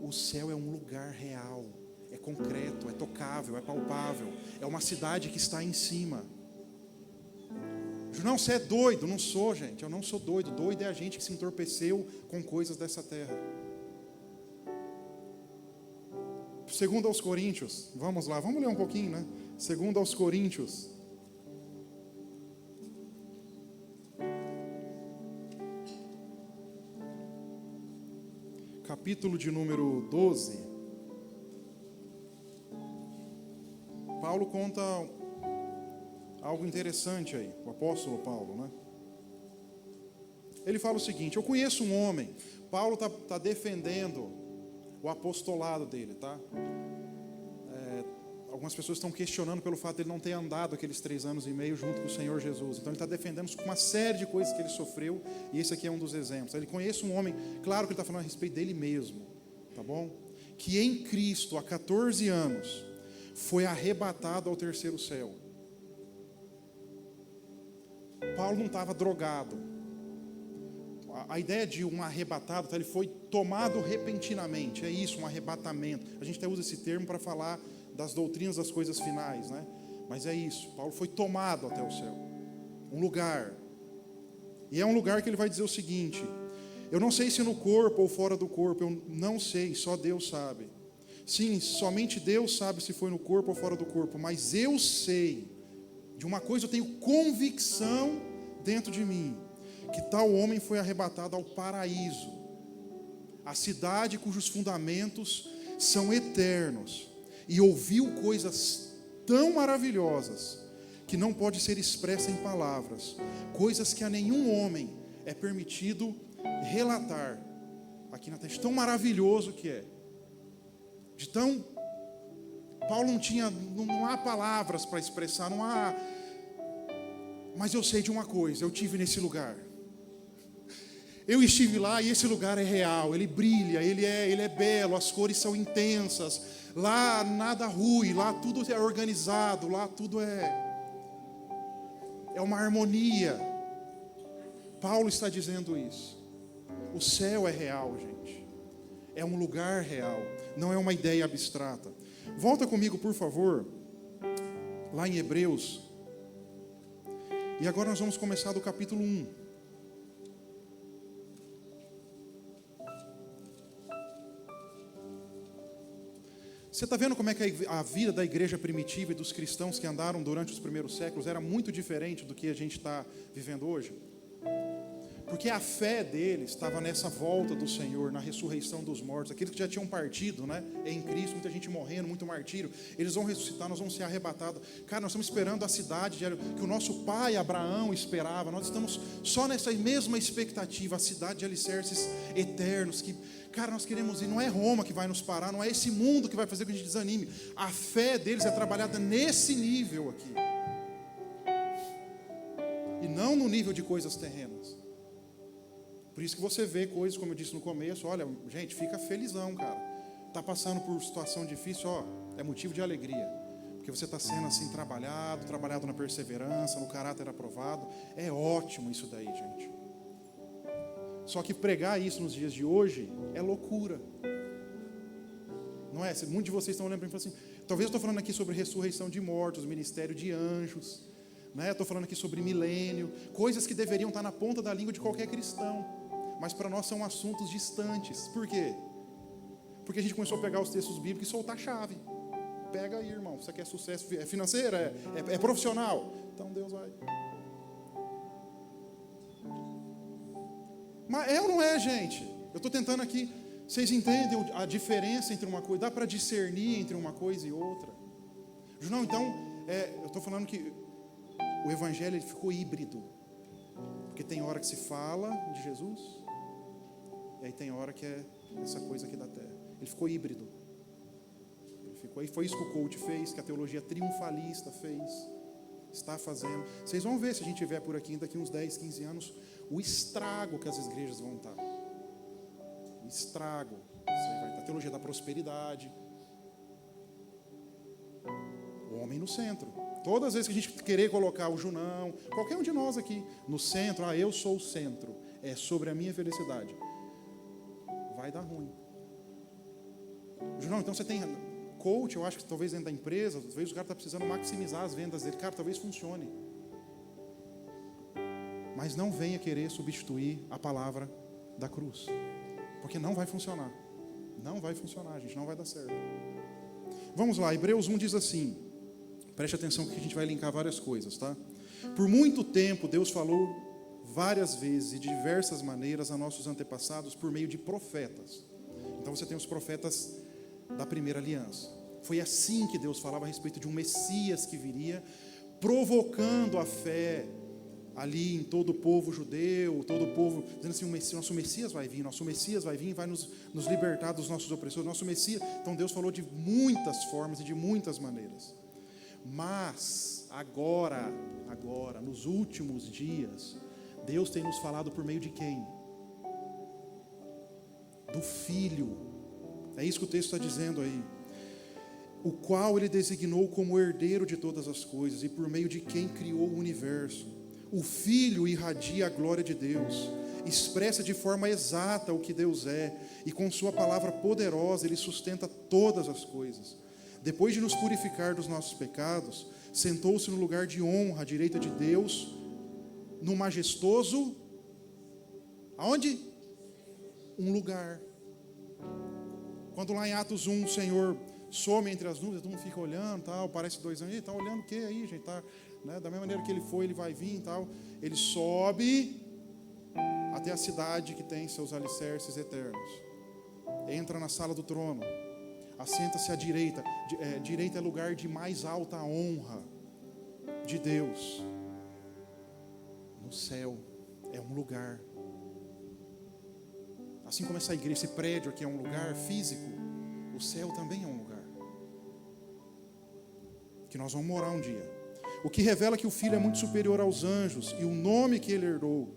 O céu é um lugar real, é concreto, é tocável, é palpável. É uma cidade que está em cima. Não, você é doido. Não sou, gente, eu não sou doido. Doido é a gente que se entorpeceu com coisas dessa terra. Segundo aos Coríntios, vamos lá, vamos ler um pouquinho, né? Segundo aos Coríntios, capítulo de número 12. Paulo conta algo interessante aí, o apóstolo Paulo, né? Ele fala o seguinte: eu conheço um homem. Paulo está defendendo o apostolado dele, tá? Algumas pessoas estão questionando pelo fato de ele não ter andado aqueles 3 anos e meio junto com o Senhor Jesus. Então ele está defendendo uma série de coisas que ele sofreu, e esse aqui é um dos exemplos. Ele conhece um homem, claro que ele está falando a respeito dele mesmo, tá bom? Que em Cristo, há 14 anos, foi arrebatado ao terceiro céu. Paulo não estava drogado. A ideia de um arrebatado, tá? Ele foi tomado repentinamente. É isso, um arrebatamento. A gente até usa esse termo para falar das doutrinas das coisas finais, né? Mas é isso, Paulo foi tomado até o céu. Um lugar. E é um lugar que ele vai dizer o seguinte: eu não sei se no corpo ou fora do corpo, eu não sei, só Deus sabe. Sim, somente Deus sabe se foi no corpo ou fora do corpo, mas eu sei, de uma coisa eu tenho convicção dentro de mim que tal homem foi arrebatado ao paraíso, a cidade cujos fundamentos são eternos, e ouviu coisas tão maravilhosas que não pode ser expressa em palavras, coisas que a nenhum homem é permitido relatar aqui na terra. Tão maravilhoso que é, de tão... Paulo não há palavras para expressar, não há... Mas eu sei de uma coisa, eu estive nesse lugar. Eu estive lá e esse lugar é real, ele brilha, ele é belo, as cores são intensas. Lá nada rui, lá tudo é organizado, lá tudo é uma harmonia. Paulo está dizendo isso. O céu é real, gente. É um lugar real, não é uma ideia abstrata. Volta comigo, por favor, lá em Hebreus. E agora nós vamos começar do capítulo 1. Você está vendo como é que a vida da igreja primitiva e dos cristãos que andaram durante os primeiros séculos era muito diferente do que a gente está vivendo hoje? Porque a fé deles estava nessa volta do Senhor, na ressurreição dos mortos. Aqueles que já tinham partido, né, em Cristo, muita gente morrendo, muito martírio. Eles vão ressuscitar, nós vamos ser arrebatados. Cara, nós estamos esperando a cidade que o nosso pai Abraão esperava. Nós estamos só nessa mesma expectativa, a cidade de alicerces eternos. Que, cara, nós queremos ir. Não é Roma que vai nos parar, não é esse mundo que vai fazer com que a gente desanime. A fé deles é trabalhada nesse nível aqui. E não no nível de coisas terrenas. Por isso que você vê coisas, como eu disse no começo, olha, gente, fica felizão, cara. Está passando por situação difícil, ó, é motivo de alegria. Porque você está sendo assim trabalhado na perseverança, no caráter aprovado. É ótimo isso daí, gente. Só que pregar isso nos dias de hoje é loucura. Não é? Muitos de vocês estão olhando para mim e falando assim, talvez eu estou falando aqui sobre ressurreição de mortos, ministério de anjos, né? Estou falando aqui sobre milênio, coisas que deveriam estar na ponta da língua de qualquer cristão. Mas para nós são assuntos distantes. Por quê? Porque a gente começou a pegar os textos bíblicos e soltar a chave. Pega aí, irmão. Você quer sucesso financeiro? É profissional? Então Deus vai. Mas é ou não é, gente? Eu estou tentando aqui. Vocês entendem a diferença entre uma coisa? Dá para discernir entre uma coisa e outra? Não, então, eu estou falando que o evangelho ele ficou híbrido. Porque tem hora que se fala de Jesus, e aí tem hora que é essa coisa aqui da terra. Ele ficou híbrido. E foi isso que o coach fez, que a teologia triunfalista fez, está fazendo. Vocês vão ver, se a gente estiver por aqui daqui uns 10, 15 anos, o estrago que as igrejas vão estar. O estrago. Isso aí vai estar. A teologia da prosperidade. O homem no centro. Todas as vezes que a gente querer colocar o Junão, qualquer um de nós aqui, no centro, eu sou o centro, é sobre a minha felicidade, vai dar ruim. Junão, então você tem coach, eu acho que talvez dentro da empresa, às vezes o cara está precisando maximizar as vendas dele, cara, talvez funcione. Mas não venha querer substituir a palavra da cruz, porque não vai funcionar. Não vai funcionar, gente, não vai dar certo. Vamos lá, Hebreus 1 diz assim. Preste atenção que a gente vai linkar várias coisas, tá? Por muito tempo, Deus falou várias vezes e de diversas maneiras a nossos antepassados por meio de profetas. Então você tem os profetas da primeira aliança. Foi assim que Deus falava a respeito de um Messias que viria, provocando a fé ali em todo o povo judeu, todo o povo, dizendo assim, nosso Messias vai vir e vai nos libertar dos nossos opressores, nosso Messias. Então Deus falou de muitas formas e de muitas maneiras. Mas, agora, nos últimos dias, Deus tem nos falado por meio de quem? Do Filho. É isso que o texto está dizendo aí. O qual Ele designou como herdeiro de todas as coisas e por meio de quem criou o universo. O Filho irradia a glória de Deus, expressa de forma exata o que Deus é e com sua palavra poderosa Ele sustenta todas as coisas. Depois de nos purificar dos nossos pecados, sentou-se no lugar de honra à direita de Deus, no majestoso, aonde? Um lugar. Quando lá em Atos 1, o Senhor some entre as nuvens, todo mundo fica olhando, tal, parece 2 anos, está olhando o que aí, gente? Tá, né? Da mesma maneira que Ele foi, Ele vai vir e tal. ele sobe até a cidade que tem seus alicerces eternos. Entra na sala do trono, assenta-se à direita. Direita é lugar de mais alta honra de Deus. No céu é um lugar. Assim como essa igreja, esse prédio aqui é um lugar físico, o céu também é um lugar que nós vamos morar um dia. O que revela que o Filho é muito superior aos anjos e o nome que ele herdou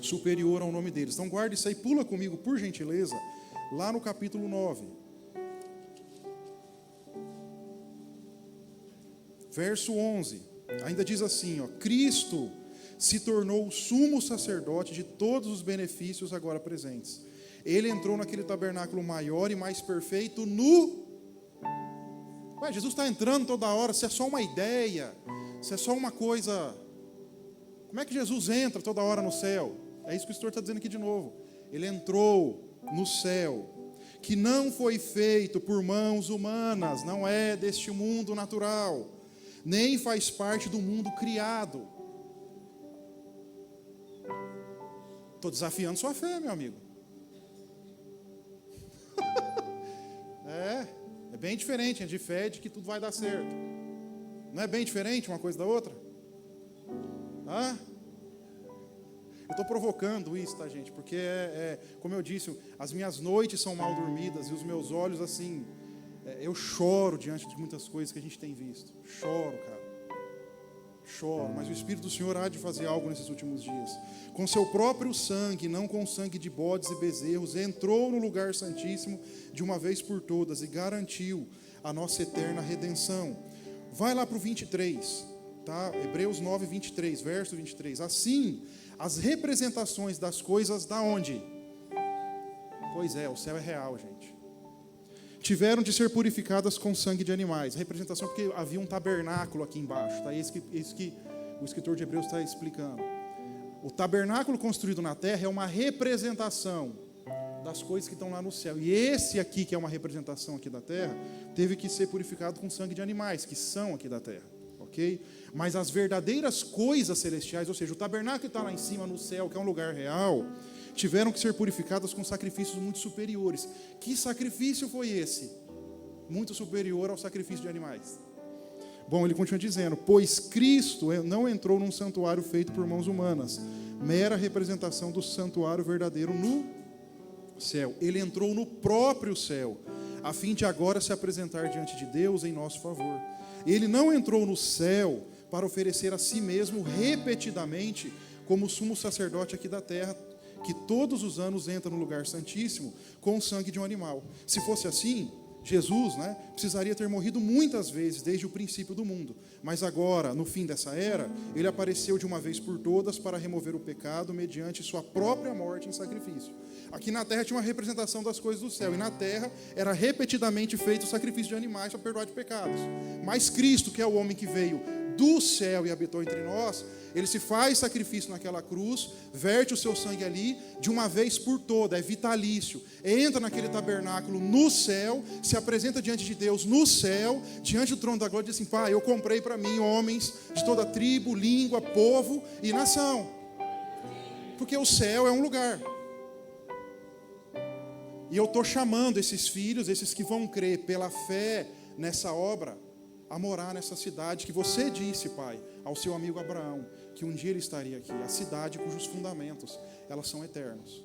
superior ao nome deles. Então guarde isso aí, pula comigo, por gentileza, lá no capítulo 9. Verso 11. Ainda diz assim, ó: Cristo se tornou o sumo sacerdote de todos os benefícios agora presentes. Ele entrou naquele tabernáculo maior e mais perfeito no... Ué, Jesus está entrando toda hora, se é só uma ideia, se é só uma coisa... Como é que Jesus entra toda hora no céu? É isso que o Senhor está dizendo aqui de novo. Ele entrou no céu, que não foi feito por mãos humanas, não é deste mundo natural, nem faz parte do mundo criado. Estou desafiando sua fé, meu amigo. É bem diferente, é de fé de que tudo vai dar certo. Não é bem diferente uma coisa da outra? Eu estou provocando isso, tá, gente? Porque, como eu disse, as minhas noites são mal dormidas e os meus olhos, assim, eu choro diante de muitas coisas que a gente tem visto. Choro, cara. Choro, mas o Espírito do Senhor há de fazer algo nesses últimos dias. Com seu próprio sangue, não com o sangue de bodes e bezerros, entrou no lugar santíssimo de uma vez por todas e garantiu a nossa eterna redenção. Vai lá para o 23, tá? Hebreus 9, 23, verso 23. Assim, as representações das coisas da onde? Pois é, o céu é real, gente. Tiveram de ser purificadas com sangue de animais. Representação porque havia um tabernáculo aqui embaixo. Tá? Isso que o escritor de Hebreus está explicando. O tabernáculo construído na terra é uma representação das coisas que estão lá no céu. E esse aqui, que é uma representação aqui da terra, teve que ser purificado com sangue de animais, que são aqui da terra. Ok? Mas as verdadeiras coisas celestiais, ou seja, o tabernáculo que está lá em cima no céu, que é um lugar real, tiveram que ser purificadas com sacrifícios muito superiores. Que sacrifício foi esse? Muito superior ao sacrifício de animais. Bom, ele continua dizendo: pois Cristo não entrou num santuário feito por mãos humanas, mera representação do santuário verdadeiro no céu. Ele entrou no próprio céu, a fim de agora se apresentar diante de Deus em nosso favor. Ele não entrou no céu para oferecer a si mesmo repetidamente como sumo sacerdote aqui da terra, que todos os anos entra no lugar santíssimo com o sangue de um animal. Se fosse assim, Jesus, precisaria ter morrido muitas vezes desde o princípio do mundo. Mas agora, no fim dessa era, ele apareceu de uma vez por todas para remover o pecado mediante sua própria morte em sacrifício. Aqui na terra tinha uma representação das coisas do céu, e na terra era repetidamente feito o sacrifício de animais para perdoar de pecados. Mas Cristo, que é o homem que veio do céu e habitou entre nós, ele se faz sacrifício naquela cruz, verte o seu sangue ali, de uma vez por toda, é vitalício, entra naquele tabernáculo no céu, se apresenta diante de Deus no céu, diante do trono da glória, e diz assim: Pai, eu comprei para mim homens de toda tribo, língua, povo e nação, porque o céu é um lugar, e eu estou chamando esses filhos, esses que vão crer pela fé nessa obra, a morar nessa cidade que você disse, Pai, ao seu amigo Abraão, que um dia ele estaria aqui, a cidade cujos fundamentos, elas são eternos.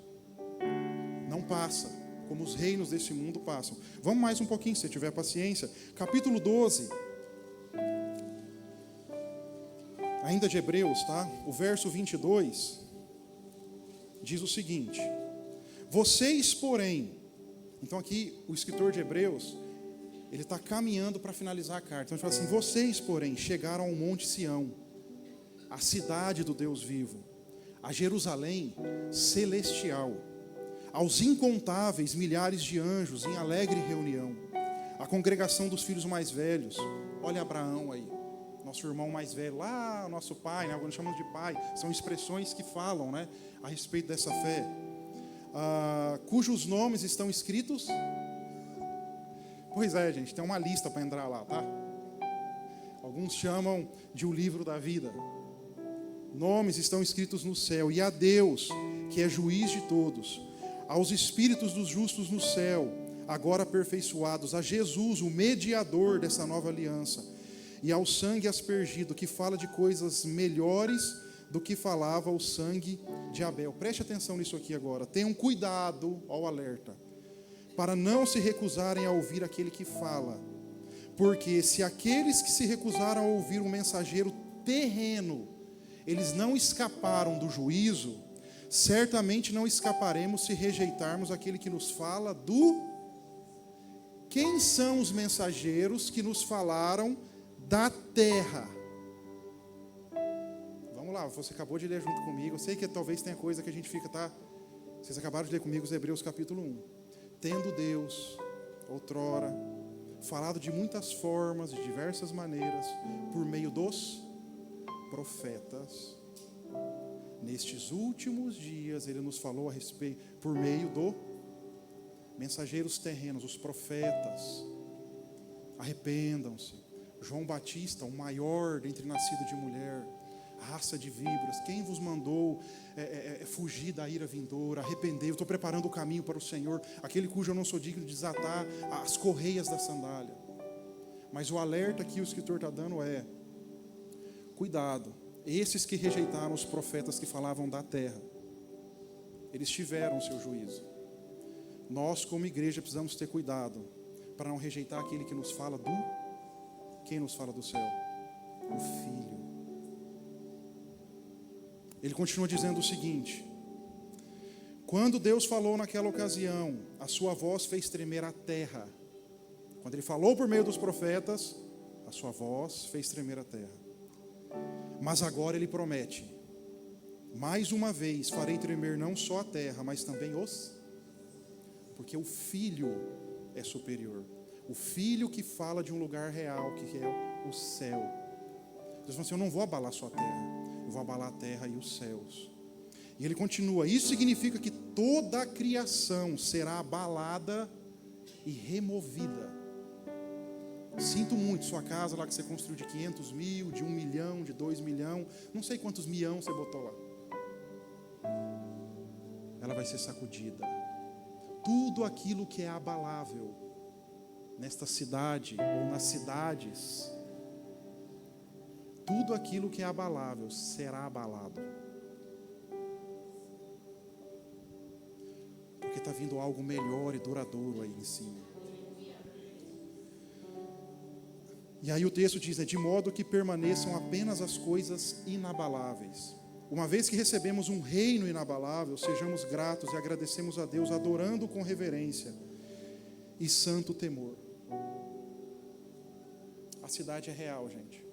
Não passa, como os reinos desse mundo passam. Vamos mais um pouquinho, se tiver paciência. Capítulo 12, ainda de Hebreus, tá? O verso 22, diz o seguinte: vocês, porém, então aqui o escritor de Hebreus, ele está caminhando para finalizar a carta. Então ele fala assim: vocês, porém, chegaram ao Monte Sião, a cidade do Deus vivo, a Jerusalém celestial, aos incontáveis milhares de anjos em alegre reunião, a congregação dos filhos mais velhos. Olha Abraão aí, nosso irmão mais velho, lá nosso pai, quando chamamos de pai, são expressões que falam, a respeito dessa fé, cujos nomes estão escritos. Pois é, gente, tem uma lista para entrar lá, tá? Alguns chamam de o livro da vida. nomes estão escritos no céu, e a Deus, que é juiz de todos, aos espíritos dos justos no céu, agora aperfeiçoados, a Jesus, o mediador dessa nova aliança, e ao sangue aspergido, que fala de coisas melhores do que falava o sangue de Abel. Preste atenção nisso aqui agora. Tenham cuidado, ao alerta, para não se recusarem a ouvir aquele que fala. Porque se aqueles que se recusaram a ouvir um mensageiro terreno, eles não escaparam do juízo, certamente não escaparemos se rejeitarmos aquele que nos fala do... Quem são os mensageiros que nos falaram da terra? Vamos lá, você acabou de ler junto comigo. Eu sei que talvez tenha coisa que a gente fica, tá? Vocês acabaram de ler comigo os Hebreus capítulo 1. Tendo Deus, outrora, falado de muitas formas, de diversas maneiras, por meio dos profetas, nestes últimos dias Ele nos falou a respeito, por meio do mensageiros terrenos, os profetas. Arrependam-se. João Batista, o maior dentre nascido de mulher, raça de víboras, quem vos mandou fugir da ira vindoura? Arrependei, eu estou preparando o caminho para o Senhor, aquele cujo eu não sou digno de desatar as correias da sandália. Mas o alerta que o escritor está dando é: cuidado, esses que rejeitaram os profetas que falavam da terra, eles tiveram o seu juízo. Nós, como igreja, precisamos ter cuidado para não rejeitar aquele que nos fala do... Quem nos fala do céu? O Filho. Ele continua dizendo o seguinte: quando Deus falou naquela ocasião, a sua voz fez tremer a terra. Quando Ele falou por meio dos profetas, a sua voz fez tremer a terra. Mas agora Ele promete: mais uma vez farei tremer não só a terra, mas também os... Porque o Filho é superior. O Filho que fala de um lugar real, que é o céu. Deus falou assim: eu não vou abalar só a terra, eu vou abalar a terra e os céus. E ele continua: isso significa que toda a criação será abalada e removida. Sinto muito, sua casa lá que você construiu de 500 mil, de 1 milhão, de 2 milhões, não sei quantos milhões você botou lá. Ela vai ser sacudida. Tudo aquilo que é abalável nesta cidade ou nas cidades, tudo aquilo que é abalável será abalado. Porque está vindo algo melhor e duradouro aí em cima. E aí o texto diz, de modo que permaneçam apenas as coisas inabaláveis. Uma vez que recebemos um reino inabalável, sejamos gratos e agradecemos a Deus, adorando com reverência e santo temor. A cidade é real, gente.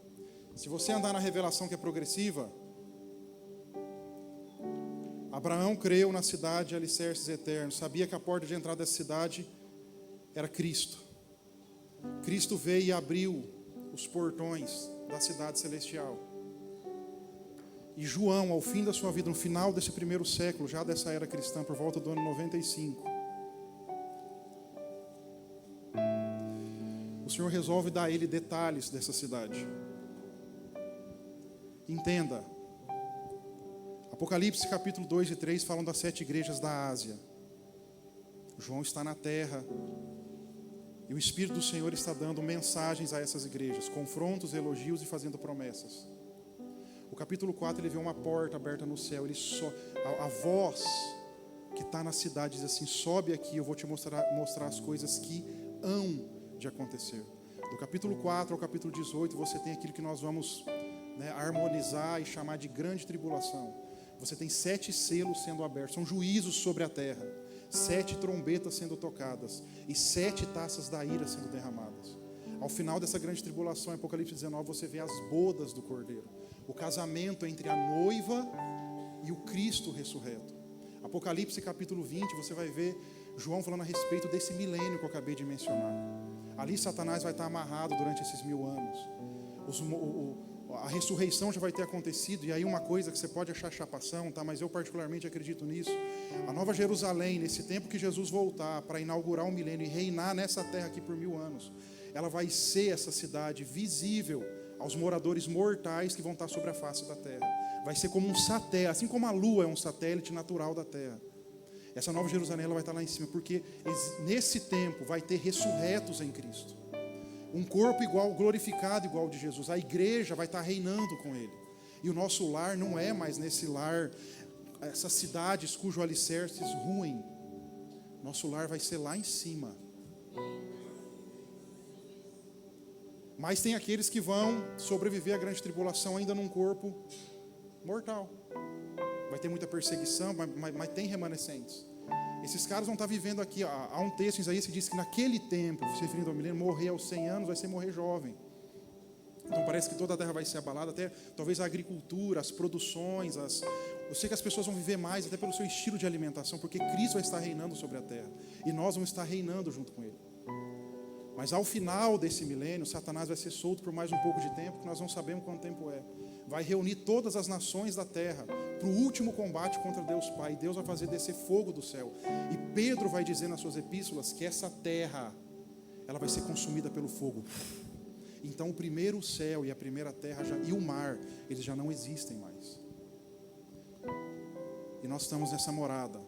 Se você andar na revelação que é progressiva, Abraão creu na cidade de alicerces eternos, sabia que a porta de entrada dessa cidade era Cristo. Cristo veio e abriu os portões da cidade celestial. E João, ao fim da sua vida, no final desse primeiro século, já dessa era cristã, por volta do ano 95, o Senhor resolve dar a ele detalhes dessa cidade. Entenda, Apocalipse capítulo 2 e 3 falam das 7 igrejas da Ásia. João está na terra e o Espírito do Senhor está dando mensagens a essas igrejas, confrontos, elogios e fazendo promessas. O capítulo 4 ele vê uma porta aberta no céu, a voz que está na cidade diz assim: sobe aqui, eu vou te mostrar as coisas que hão de acontecer. Do capítulo 4 ao capítulo 18 você tem aquilo que nós vamos harmonizar e chamar de grande tribulação. Você tem 7 selos sendo abertos, são juízos sobre a terra, 7 trombetas sendo tocadas e 7 taças da ira sendo derramadas. Ao final dessa grande tribulação, em Apocalipse 19, você vê as bodas do Cordeiro, o casamento entre a noiva e o Cristo ressurreto. Apocalipse capítulo 20, você vai ver João falando a respeito desse milênio que eu acabei de mencionar. Ali Satanás vai estar amarrado durante esses 1000 anos. A ressurreição já vai ter acontecido. E aí uma coisa que você pode achar chapação, tá? Mas eu particularmente acredito nisso. A Nova Jerusalém, nesse tempo que Jesus voltar para inaugurar o milênio e reinar nessa terra aqui por 1000 anos, ela vai ser essa cidade visível aos moradores mortais que vão estar sobre a face da terra. vai ser como um satélite, assim como a Lua é um satélite natural da Terra. Essa Nova Jerusalém ela vai estar lá em cima, porque nesse tempo vai ter ressurretos em Cristo. Um corpo igual, glorificado igual ao de Jesus. A igreja vai estar reinando com Ele. E o nosso lar não é mais nesse lar, essas cidades cujo alicerce ruem. Nosso lar vai ser lá em cima. Mas tem aqueles que vão sobreviver à grande tribulação ainda num corpo mortal. Vai ter muita perseguição, mas tem remanescentes. Esses caras vão estar vivendo aqui. Há um texto em Isaías que diz que naquele tempo, se referindo ao milênio, morrer aos 100 anos vai ser morrer jovem. Então parece que toda a terra vai ser abalada, até talvez a agricultura, as produções, eu sei que as pessoas vão viver mais até pelo seu estilo de alimentação, porque Cristo vai estar reinando sobre a terra. E nós vamos estar reinando junto com Ele. Mas ao final desse milênio, Satanás vai ser solto por mais um pouco de tempo, que nós não sabemos quanto tempo é. Vai reunir todas as nações da terra para o último combate contra Deus Pai. E Deus vai fazer descer fogo do céu. E Pedro vai dizer nas suas epístolas que essa terra, ela vai ser consumida pelo fogo. Então o primeiro céu e a primeira terra e o mar, eles já não existem mais. E nós estamos nessa morada.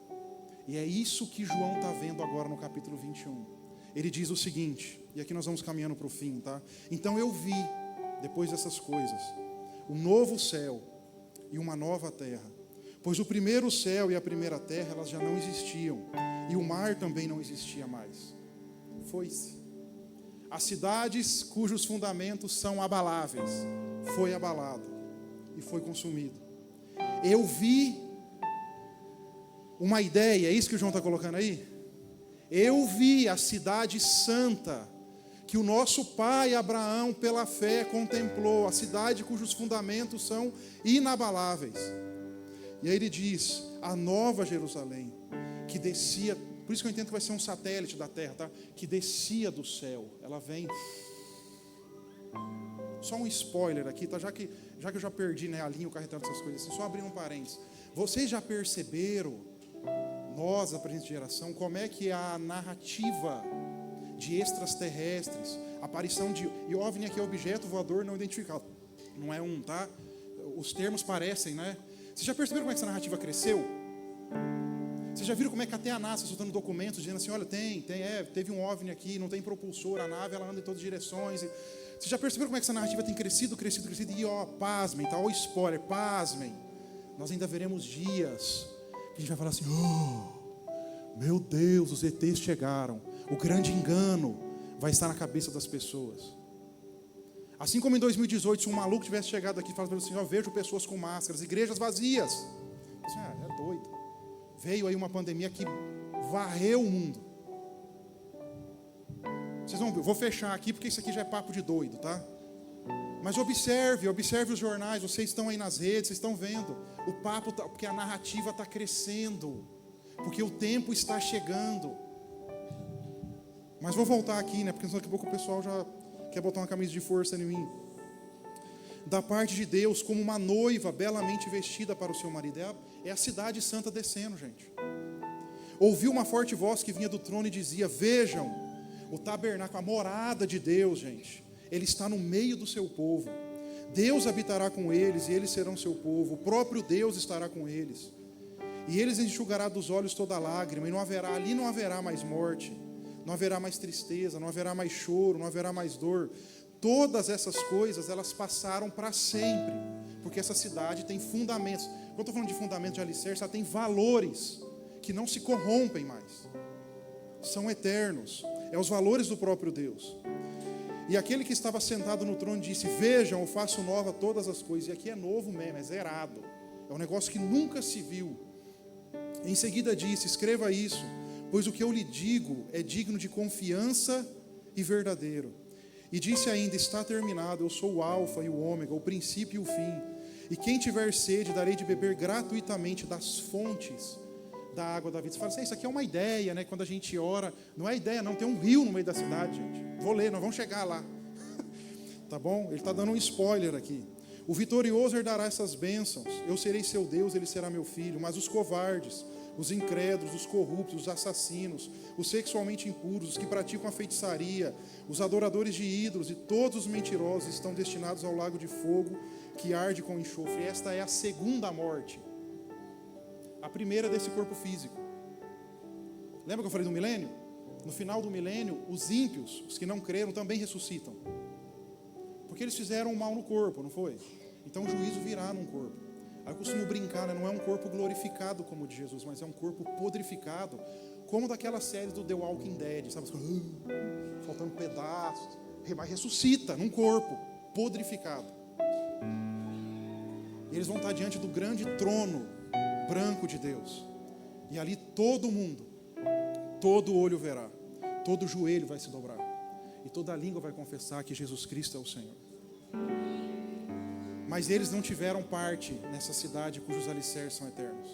E é isso que João está vendo agora no capítulo 21. Ele diz o seguinte, e aqui nós vamos caminhando para o fim, tá? Então eu vi, depois dessas coisas, um novo céu e uma nova terra. Pois o primeiro céu e a primeira terra, elas já não existiam. E o mar também não existia mais. Foi-se. As cidades cujos fundamentos são abaláveis, foi abalado e foi consumido. Eu vi uma ideia, é isso que o João está colocando aí? Eu vi a cidade santa, que o nosso pai Abraão, pela fé, contemplou, a cidade cujos fundamentos são inabaláveis. E aí ele diz, a nova Jerusalém, que descia, por isso que eu entendo que vai ser um satélite da terra, tá? Que descia do céu, ela vem. Só um spoiler aqui, tá? Já que eu já perdi, né, a linha, o carretão dessas coisas assim, só abrindo um parênteses. Vocês já perceberam, nós, a presente geração, como é que a narrativa de extraterrestres, aparição de... E OVNI aqui é objeto voador não identificado. Não é um, tá? Os termos parecem, né? Vocês já perceberam como é que essa narrativa cresceu? Vocês já viram como é que até a NASA soltando documentos dizendo assim, olha, teve um OVNI aqui, não tem propulsor, a nave ela anda em todas as direções. Vocês já perceberam como é que essa narrativa tem crescido? E pasmem, tá? Ó, spoiler, pasmem. Nós ainda veremos dias que a gente vai falar assim, oh, meu Deus, os ETs chegaram. O grande engano vai estar na cabeça das pessoas. Assim como em 2018, se um maluco tivesse chegado aqui e falado assim, eu vejo pessoas com máscaras, igrejas vazias. Assim, é doido. Veio aí uma pandemia que varreu o mundo. Vocês vão ver, eu vou fechar aqui porque isso aqui já é papo de doido, tá? Mas observe os jornais, vocês estão aí nas redes, vocês estão vendo. O papo, porque a narrativa está crescendo. Porque o tempo está chegando. Mas vou voltar aqui, né? Porque daqui a pouco o pessoal já quer botar uma camisa de força em mim. Da parte de Deus, como uma noiva belamente vestida para o seu marido. É a cidade santa descendo, gente. Ouviu uma forte voz que vinha do trono e dizia, vejam, o tabernáculo, a morada de Deus, gente. Ele está no meio do seu povo. Deus habitará com eles e eles serão seu povo. O próprio Deus estará com eles. E eles enxugará dos olhos toda lágrima. E ali não haverá mais morte. Não haverá mais tristeza, não haverá mais choro, não haverá mais dor. Todas essas coisas, elas passaram para sempre. Porque essa cidade tem fundamentos. Quando eu estou falando de fundamentos de alicerce, ela tem valores que não se corrompem mais. São eternos. É os valores do próprio Deus. E aquele que estava sentado no trono disse, vejam, eu faço nova todas as coisas. E aqui é novo mesmo, é zerado. É um negócio que nunca se viu. Em seguida disse, escreva isso, pois o que eu lhe digo é digno de confiança e verdadeiro. E disse ainda, está terminado, eu sou o alfa e o ômega, o princípio e o fim. E quem tiver sede, darei de beber gratuitamente das fontes da água da vida. Você fala assim, isso aqui é uma ideia, né? Quando a gente ora, não é ideia não, tem um rio no meio da cidade, gente. Vou ler, nós vamos chegar lá. Tá bom? Ele está dando um spoiler aqui. O vitorioso herdará essas bênçãos, eu serei seu Deus, ele será meu filho. Mas os covardes, os incrédulos, os corruptos, os assassinos, os sexualmente impuros, os que praticam a feitiçaria, os adoradores de ídolos e todos os mentirosos estão destinados ao lago de fogo que arde com enxofre. Esta é a segunda morte. A primeira desse corpo físico. Lembra que eu falei do milênio? No final do milênio, os ímpios, os que não creram, também ressuscitam. Porque eles fizeram mal no corpo, não foi? Então o juízo virá num corpo. Aí eu costumo brincar, né? Não é um corpo glorificado como o de Jesus, mas é um corpo podrificado, como daquela série do The Walking Dead, sabe? Faltando pedaços. Mas ressuscita num corpo podrificado. E eles vão estar diante do grande trono branco de Deus. E ali todo mundo, todo olho verá, todo joelho vai se dobrar. E toda língua vai confessar que Jesus Cristo é o Senhor. Mas eles não tiveram parte nessa cidade cujos alicerces são eternos.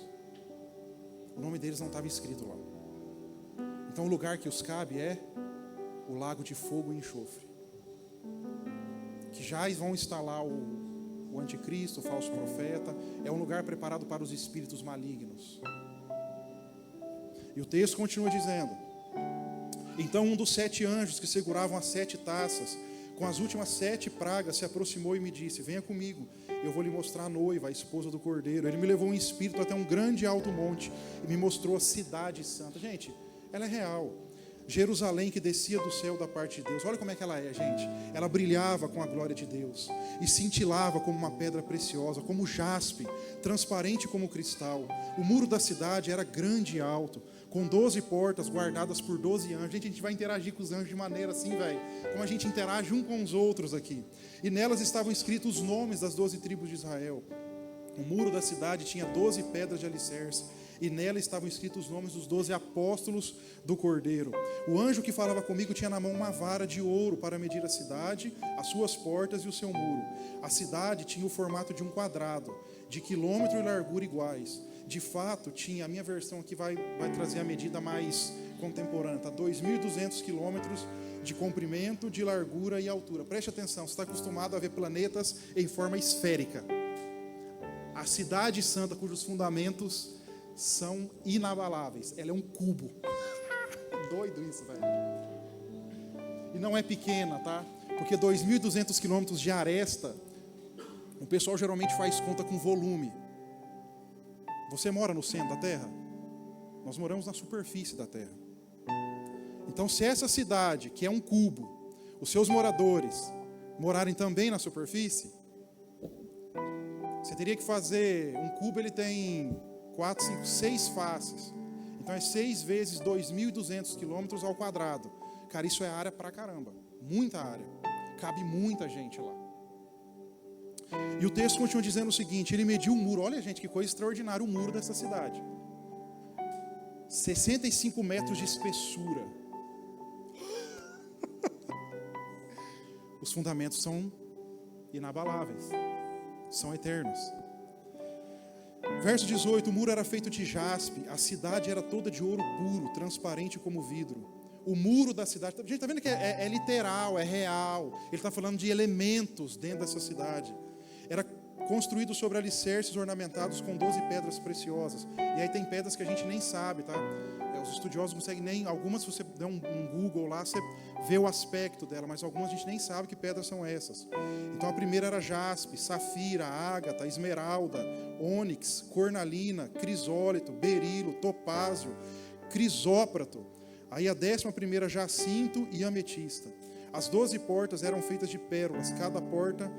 O nome deles não estava escrito lá. Então o lugar que os cabe é o lago de fogo e enxofre. Que já vão instalar o anticristo, o falso profeta. É um lugar preparado para os espíritos malignos. E o texto continua dizendo: então um dos 7 anjos que seguravam as 7 taças, com as últimas 7 pragas, se aproximou e me disse: venha comigo, eu vou lhe mostrar a noiva, a esposa do Cordeiro. Ele me levou em espírito até um grande alto monte e me mostrou a cidade santa. Gente, ela é real. Jerusalém que descia do céu da parte de Deus. Olha como é que ela é, gente. Ela brilhava com a glória de Deus e cintilava como uma pedra preciosa, como jaspe, transparente como cristal. O muro da cidade era grande e alto, com 12 portas guardadas por 12 anjos. Gente, a gente vai interagir com os anjos de maneira assim, velho, como a gente interage um com os outros aqui. E nelas estavam escritos os nomes das 12 tribos de Israel. O muro da cidade tinha 12 pedras de alicerce, e nela estavam escritos os nomes dos 12 apóstolos do Cordeiro. O anjo que falava comigo tinha na mão uma vara de ouro para medir a cidade, as suas portas e o seu muro. A cidade tinha o formato de um quadrado, de quilômetro e largura iguais. De fato, tinha, a minha versão aqui vai trazer a medida mais contemporânea, tá? 2.200 quilômetros de comprimento, de largura e altura. Preste atenção, você está acostumado a ver planetas em forma esférica. A cidade santa, cujos fundamentos são inabaláveis, ela é um cubo. Doido isso, velho. E não é pequena, tá? Porque 2.200 quilômetros de aresta, o pessoal geralmente faz conta com volume. Você mora no centro da Terra? Nós moramos na superfície da Terra. Então, se essa cidade, que é um cubo, os seus moradores morarem também na superfície, você teria que fazer, um cubo ele tem 4, 5, 6 faces. Então é 6 vezes 2.200 quilômetros ao quadrado. Cara, isso é área pra caramba. Muita área. Cabe muita gente lá. E o texto continua dizendo o seguinte: ele mediu o muro. Olha, gente, que coisa extraordinária o muro dessa cidade. 65 metros de espessura. Os fundamentos são inabaláveis. São eternos. Verso 18: o muro era feito de jaspe, a cidade era toda de ouro puro, transparente como vidro. O muro da cidade, gente, está vendo que é literal, é real. Ele está falando de elementos dentro dessa cidade. Era construído sobre alicerces ornamentados com 12 pedras preciosas. E aí tem pedras que a gente nem sabe, tá? Os estudiosos não conseguem nem, algumas se você der um Google lá, você vê o aspecto dela, mas algumas a gente nem sabe que pedras são essas. Então a primeira era jaspe, safira, ágata, esmeralda, ônix, cornalina, crisólito, berilo, topázio, crisóprato. Aí a 11ª jacinto e ametista. As 12 portas eram feitas de pérolas, cada porta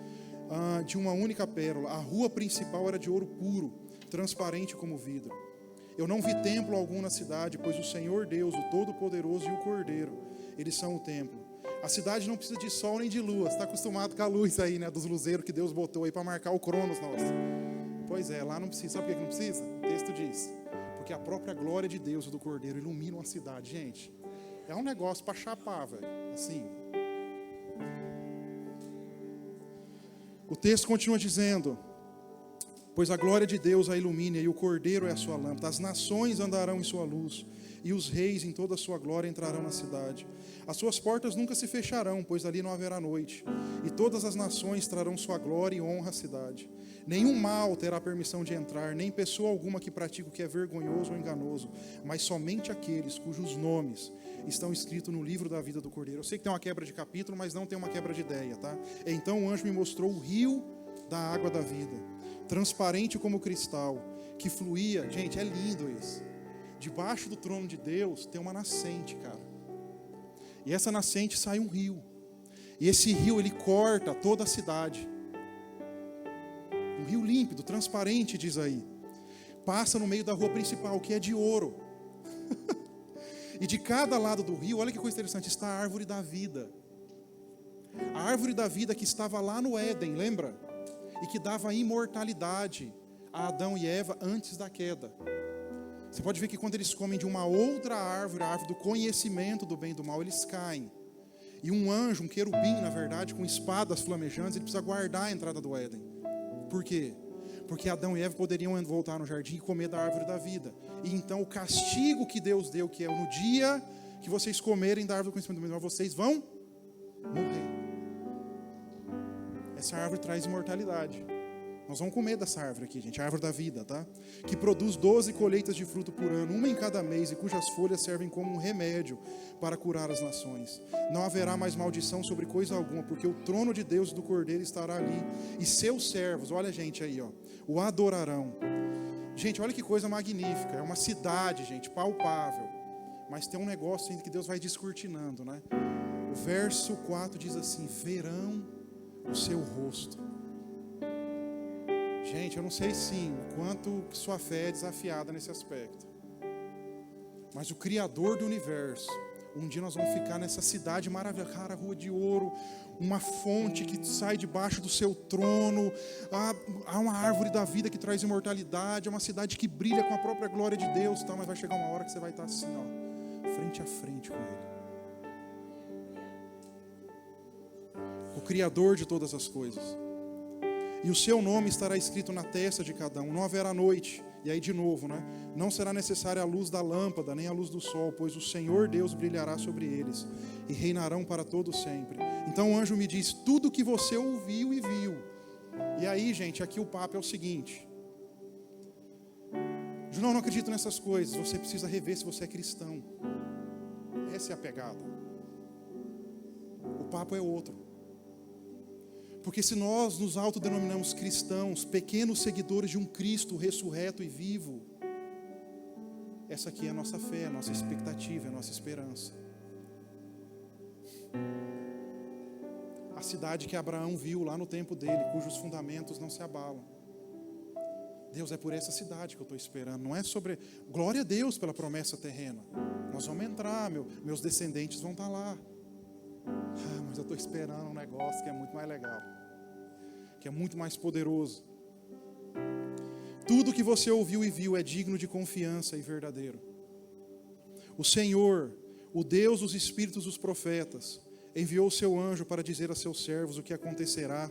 de uma única pérola. A rua principal era de ouro puro, transparente como vidro. Eu não vi templo algum na cidade, pois o Senhor Deus, o Todo-Poderoso e o Cordeiro, eles são o templo. A cidade não precisa de sol nem de lua. Você está acostumado com a luz aí, né, dos luzeiros que Deus botou aí para marcar o cronos nosso. Pois é, lá não precisa. Sabe por que não precisa? O texto diz: porque a própria glória de Deus e do Cordeiro ilumina uma cidade. Gente, é um negócio para chapar, velho. Assim. O texto continua dizendo: pois a glória de Deus a ilumina e o Cordeiro é a sua lâmpada. As nações andarão em sua luz e os reis em toda a sua glória entrarão na cidade. As suas portas nunca se fecharão, pois ali não haverá noite. E todas as nações trarão sua glória e honra à cidade. Nenhum mal terá permissão de entrar, nem pessoa alguma que pratique o que é vergonhoso ou enganoso, mas somente aqueles cujos nomes estão escritos no livro da vida do Cordeiro. Eu sei que tem uma quebra de capítulo, mas não tem uma quebra de ideia, tá? Então o anjo me mostrou o rio da água da vida, transparente como cristal, que fluía. Gente, é lindo isso. Debaixo do trono de Deus tem uma nascente, cara. E essa nascente sai um rio. E esse rio, ele corta toda a cidade. Um rio límpido, transparente, diz aí. Passa no meio da rua principal, que é de ouro. E de cada lado do rio, olha que coisa interessante, está a árvore da vida. A árvore da vida que estava lá no Éden, lembra? E que dava imortalidade a Adão e Eva antes da queda. Você pode ver que quando eles comem de uma outra árvore, a árvore do conhecimento do bem e do mal, eles caem. E um anjo, um querubim, na verdade, com espadas flamejantes, ele precisa guardar a entrada do Éden. Por quê? Porque Adão e Eva poderiam voltar no jardim e comer da árvore da vida. E então o castigo que Deus deu, que é no dia que vocês comerem da árvore do conhecimento do bem e do mal, vocês vão morrer. Essa árvore traz imortalidade. Nós vamos comer dessa árvore aqui, gente, a árvore da vida, tá? Que produz 12 colheitas de fruto por ano, uma em cada mês, e cujas folhas servem como um remédio para curar as nações. Não haverá mais maldição sobre coisa alguma, porque o trono de Deus e do Cordeiro estará ali, e seus servos, olha a gente aí, ó, o adorarão. Gente, olha que coisa magnífica, é uma cidade, gente, palpável, mas tem um negócio ainda que Deus vai descortinando, né? O verso 4 diz assim: verão o seu rosto. Gente, eu não sei sim o quanto sua fé é desafiada nesse aspecto, mas o Criador do universo, um dia nós vamos ficar nessa cidade maravilhosa, cara, rua de ouro, uma fonte que sai debaixo do seu trono, há uma árvore da vida que traz imortalidade, é uma cidade que brilha com a própria glória de Deus, tá? Mas vai chegar uma hora que você vai estar assim, ó, frente a frente com Ele, o Criador de todas as coisas. E o seu nome estará escrito na testa de cada um. Não haverá noite. E aí de novo, né? Não será necessária a luz da lâmpada, nem a luz do sol, pois o Senhor Deus brilhará sobre eles, e reinarão para todo sempre. Então o anjo me diz: tudo que você ouviu e viu. E aí, gente, aqui o papo é o seguinte: Junão, não acredito nessas coisas. Você precisa rever se você é cristão. Essa é a pegada. O papo é outro. Porque se nós nos autodenominamos cristãos, pequenos seguidores de um Cristo ressurreto e vivo, essa aqui é a nossa fé, a nossa expectativa, a nossa esperança. A cidade que Abraão viu lá no tempo dele, cujos fundamentos não se abalam. Deus, é por essa cidade que eu estou esperando, não é sobre... Glória a Deus pela promessa terrena. Nós vamos entrar, meus descendentes vão estar lá. Mas eu estou esperando um negócio que é muito mais legal, que é muito mais poderoso. Tudo que você ouviu e viu é digno de confiança e verdadeiro. O Senhor, o Deus dos espíritos dos profetas, enviou o seu anjo para dizer a seus servos o que acontecerá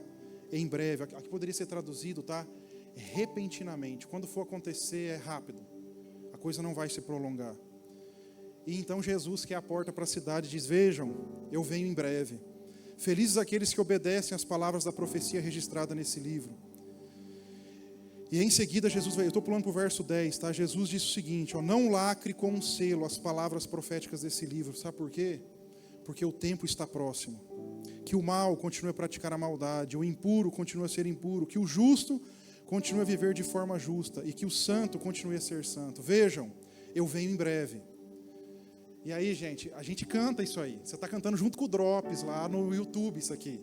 em breve. Aqui poderia ser traduzido, tá? Repentinamente. Quando for acontecer, é rápido. A coisa não vai se prolongar. E então Jesus, que é a porta para a cidade, diz: vejam, eu venho em breve. Felizes aqueles que obedecem às palavras da profecia registrada nesse livro. E em seguida Jesus vai, eu estou pulando para o verso 10, tá? Jesus diz o seguinte, ó: não lacre com um selo as palavras proféticas desse livro. Sabe por quê? Porque o tempo está próximo. Que o mal continue a praticar a maldade, o impuro continue a ser impuro, que o justo continue a viver de forma justa, e que o santo continue a ser santo. Vejam, eu venho em breve. E aí, gente, a gente canta isso aí. Você está cantando junto com o Drops lá no YouTube, isso aqui.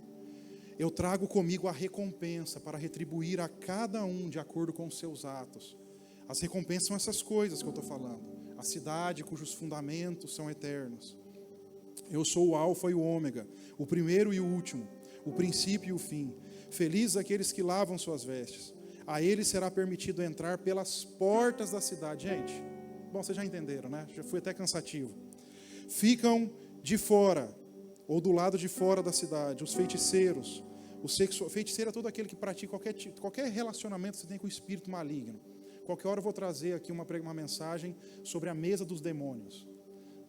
Eu trago comigo a recompensa para retribuir a cada um de acordo com os seus atos. As recompensas são essas coisas que eu estou falando. A cidade cujos fundamentos são eternos. Eu sou o Alfa e o Ômega, o primeiro e o último, o princípio e o fim. Felizes aqueles que lavam suas vestes. A eles será permitido entrar pelas portas da cidade. Gente, bom, vocês já entenderam, né? Já fui até cansativo. Ficam de fora, ou do lado de fora da cidade, os feiticeiros. Feiticeiro é todo aquele que pratica qualquer relacionamento que você tem com o espírito maligno. Qualquer hora eu vou trazer aqui uma mensagem sobre a mesa dos demônios,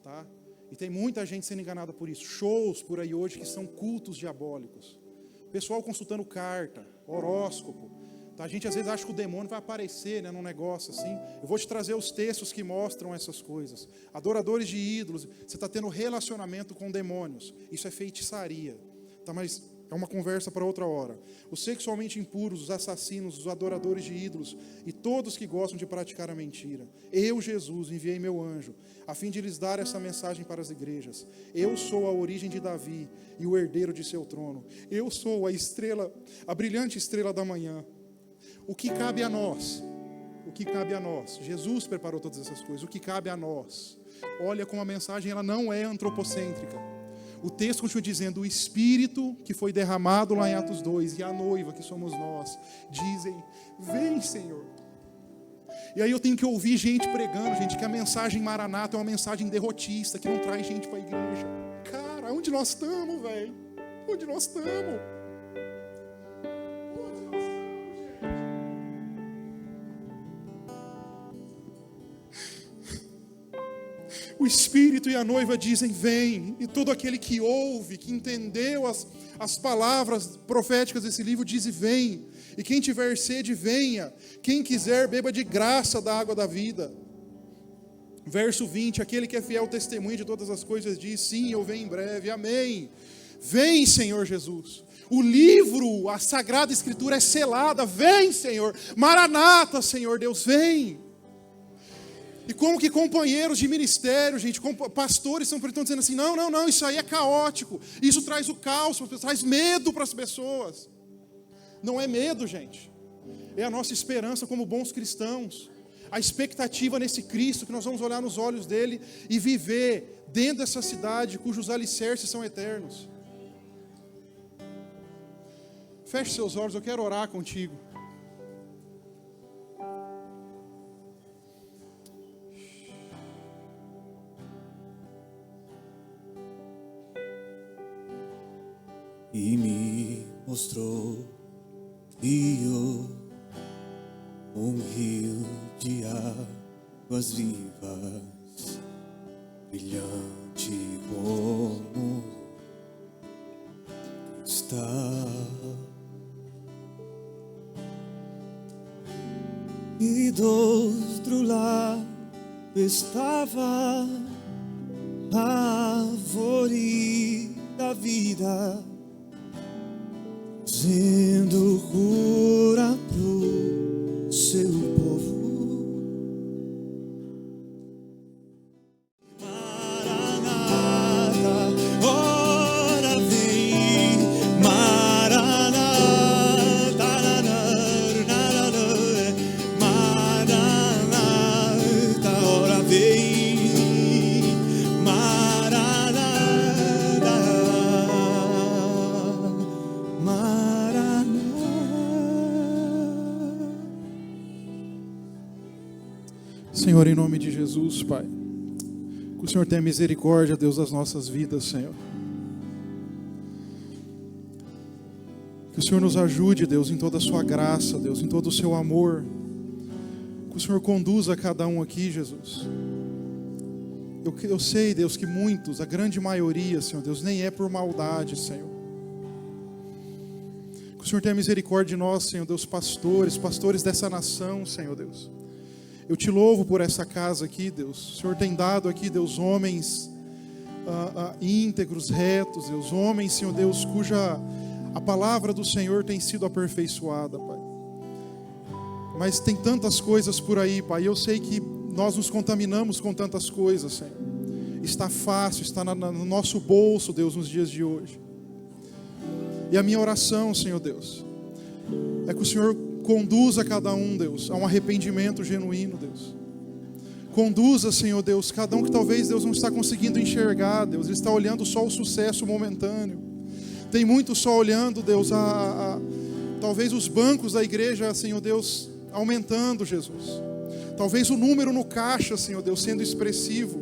tá? E tem muita gente sendo enganada por isso. Shows por aí hoje que são cultos diabólicos. Pessoal consultando carta, horóscopo. Tá? A gente às vezes acha que o demônio vai aparecer, né, num negócio assim. Eu vou te trazer os textos que mostram essas coisas. Adoradores de ídolos. Você está tendo relacionamento com demônios. Isso é feitiçaria. Tá? Mas é uma conversa para outra hora. Os sexualmente impuros, os assassinos, os adoradores de ídolos e todos que gostam de praticar a mentira. Eu, Jesus, enviei meu anjo, a fim de lhes dar essa mensagem para as igrejas. Eu sou a origem de Davi e o herdeiro de seu trono. Eu sou a estrela, a brilhante estrela da manhã. O que cabe a nós? O que cabe a nós? Jesus preparou todas essas coisas. O que cabe a nós? Olha como a mensagem ela não é antropocêntrica. O texto continua dizendo, o Espírito que foi derramado lá em Atos 2 e a noiva que somos nós, dizem, vem Senhor. E aí eu tenho que ouvir gente pregando, gente, que a mensagem Maranata é uma mensagem derrotista, que não traz gente para a igreja. Cara, onde nós estamos, velho? Onde nós estamos? O Espírito e a noiva dizem, vem. E todo aquele que ouve, que entendeu as palavras proféticas desse livro, diz, vem. E quem tiver sede, venha. Quem quiser, beba de graça da água da vida. Verso 20, aquele que é fiel testemunho de todas as coisas diz, sim, eu venho em breve, amém. Vem, Senhor Jesus. O livro, a Sagrada Escritura é selada, vem, Senhor. Maranata, Senhor Deus, vem. E como que companheiros de ministério, gente, pastores estão dizendo assim, não, isso aí é caótico, isso traz o caos, traz medo para as pessoas. Não é medo, gente, é a nossa esperança como bons cristãos, a expectativa nesse Cristo, que nós vamos olhar nos olhos dele e viver dentro dessa cidade cujos alicerces são eternos. Feche seus olhos, eu quero orar contigo. E me mostrou, rio, um rio de águas vivas, brilhante como cristal. E do outro lado estava a árvore da vida, sendo cura pro seu povo. Maranata, ora vem. Maranata, Maranata, ora vem. Maranata. Senhor, em nome de Jesus, Pai, que o Senhor tenha misericórdia, Deus, das nossas vidas, Senhor. Que o Senhor nos ajude, Deus, em toda a sua graça, Deus, em todo o seu amor. Que o Senhor conduza cada um aqui, Jesus. Eu sei, Deus, que muitos, a grande maioria, Senhor Deus, nem é por maldade, Senhor. Que o Senhor tenha misericórdia de nós, Senhor Deus, pastores dessa nação, Senhor Deus. Eu te louvo por essa casa aqui, Deus. O Senhor tem dado aqui, Deus, homens íntegros, retos, Deus. Homens, Senhor Deus, cuja a palavra do Senhor tem sido aperfeiçoada, Pai. Mas tem tantas coisas por aí, Pai. Eu sei que nós nos contaminamos com tantas coisas, Senhor. Está fácil, está no nosso bolso, Deus, nos dias de hoje. E a minha oração, Senhor Deus, é que o Senhor conduza cada um, Deus, a um arrependimento genuíno, Deus. Conduza, Senhor Deus, cada um que talvez, Deus, não está conseguindo enxergar, Deus. Ele está olhando só o sucesso momentâneo. Tem muito só olhando, Deus, talvez os bancos da igreja, Senhor Deus, aumentando, Jesus. Talvez o número no caixa, Senhor Deus, sendo expressivo.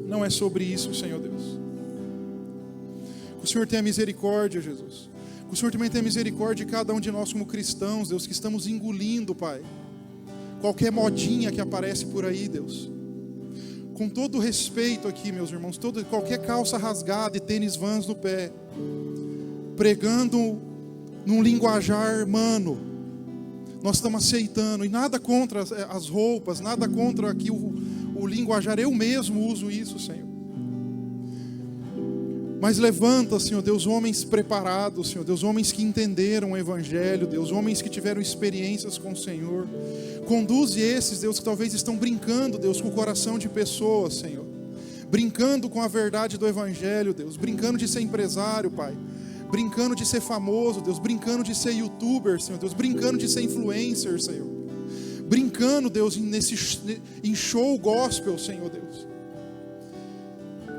Não é sobre isso, Senhor Deus. Que o Senhor tenha misericórdia, Jesus. Que o Senhor também tenha misericórdia de cada um de nós como cristãos, Deus, que estamos engolindo, Pai, qualquer modinha que aparece por aí, Deus. Com todo respeito aqui, meus irmãos, qualquer calça rasgada e tênis Vans no pé, pregando num linguajar humano, nós estamos aceitando, e nada contra as roupas, nada contra aqui o linguajar, eu mesmo uso isso, Senhor. Mas levanta, Senhor Deus, homens preparados, Senhor Deus, homens que entenderam o Evangelho, Deus, homens que tiveram experiências com o Senhor. Conduze esses, Deus, que talvez estão brincando, Deus, com o coração de pessoas, Senhor. Brincando com a verdade do Evangelho, Deus. Brincando de ser empresário, Pai. Brincando de ser famoso, Deus. Brincando de ser youtuber, Senhor Deus. Brincando de ser influencer, Senhor. Brincando, Deus, em show gospel, Senhor Deus.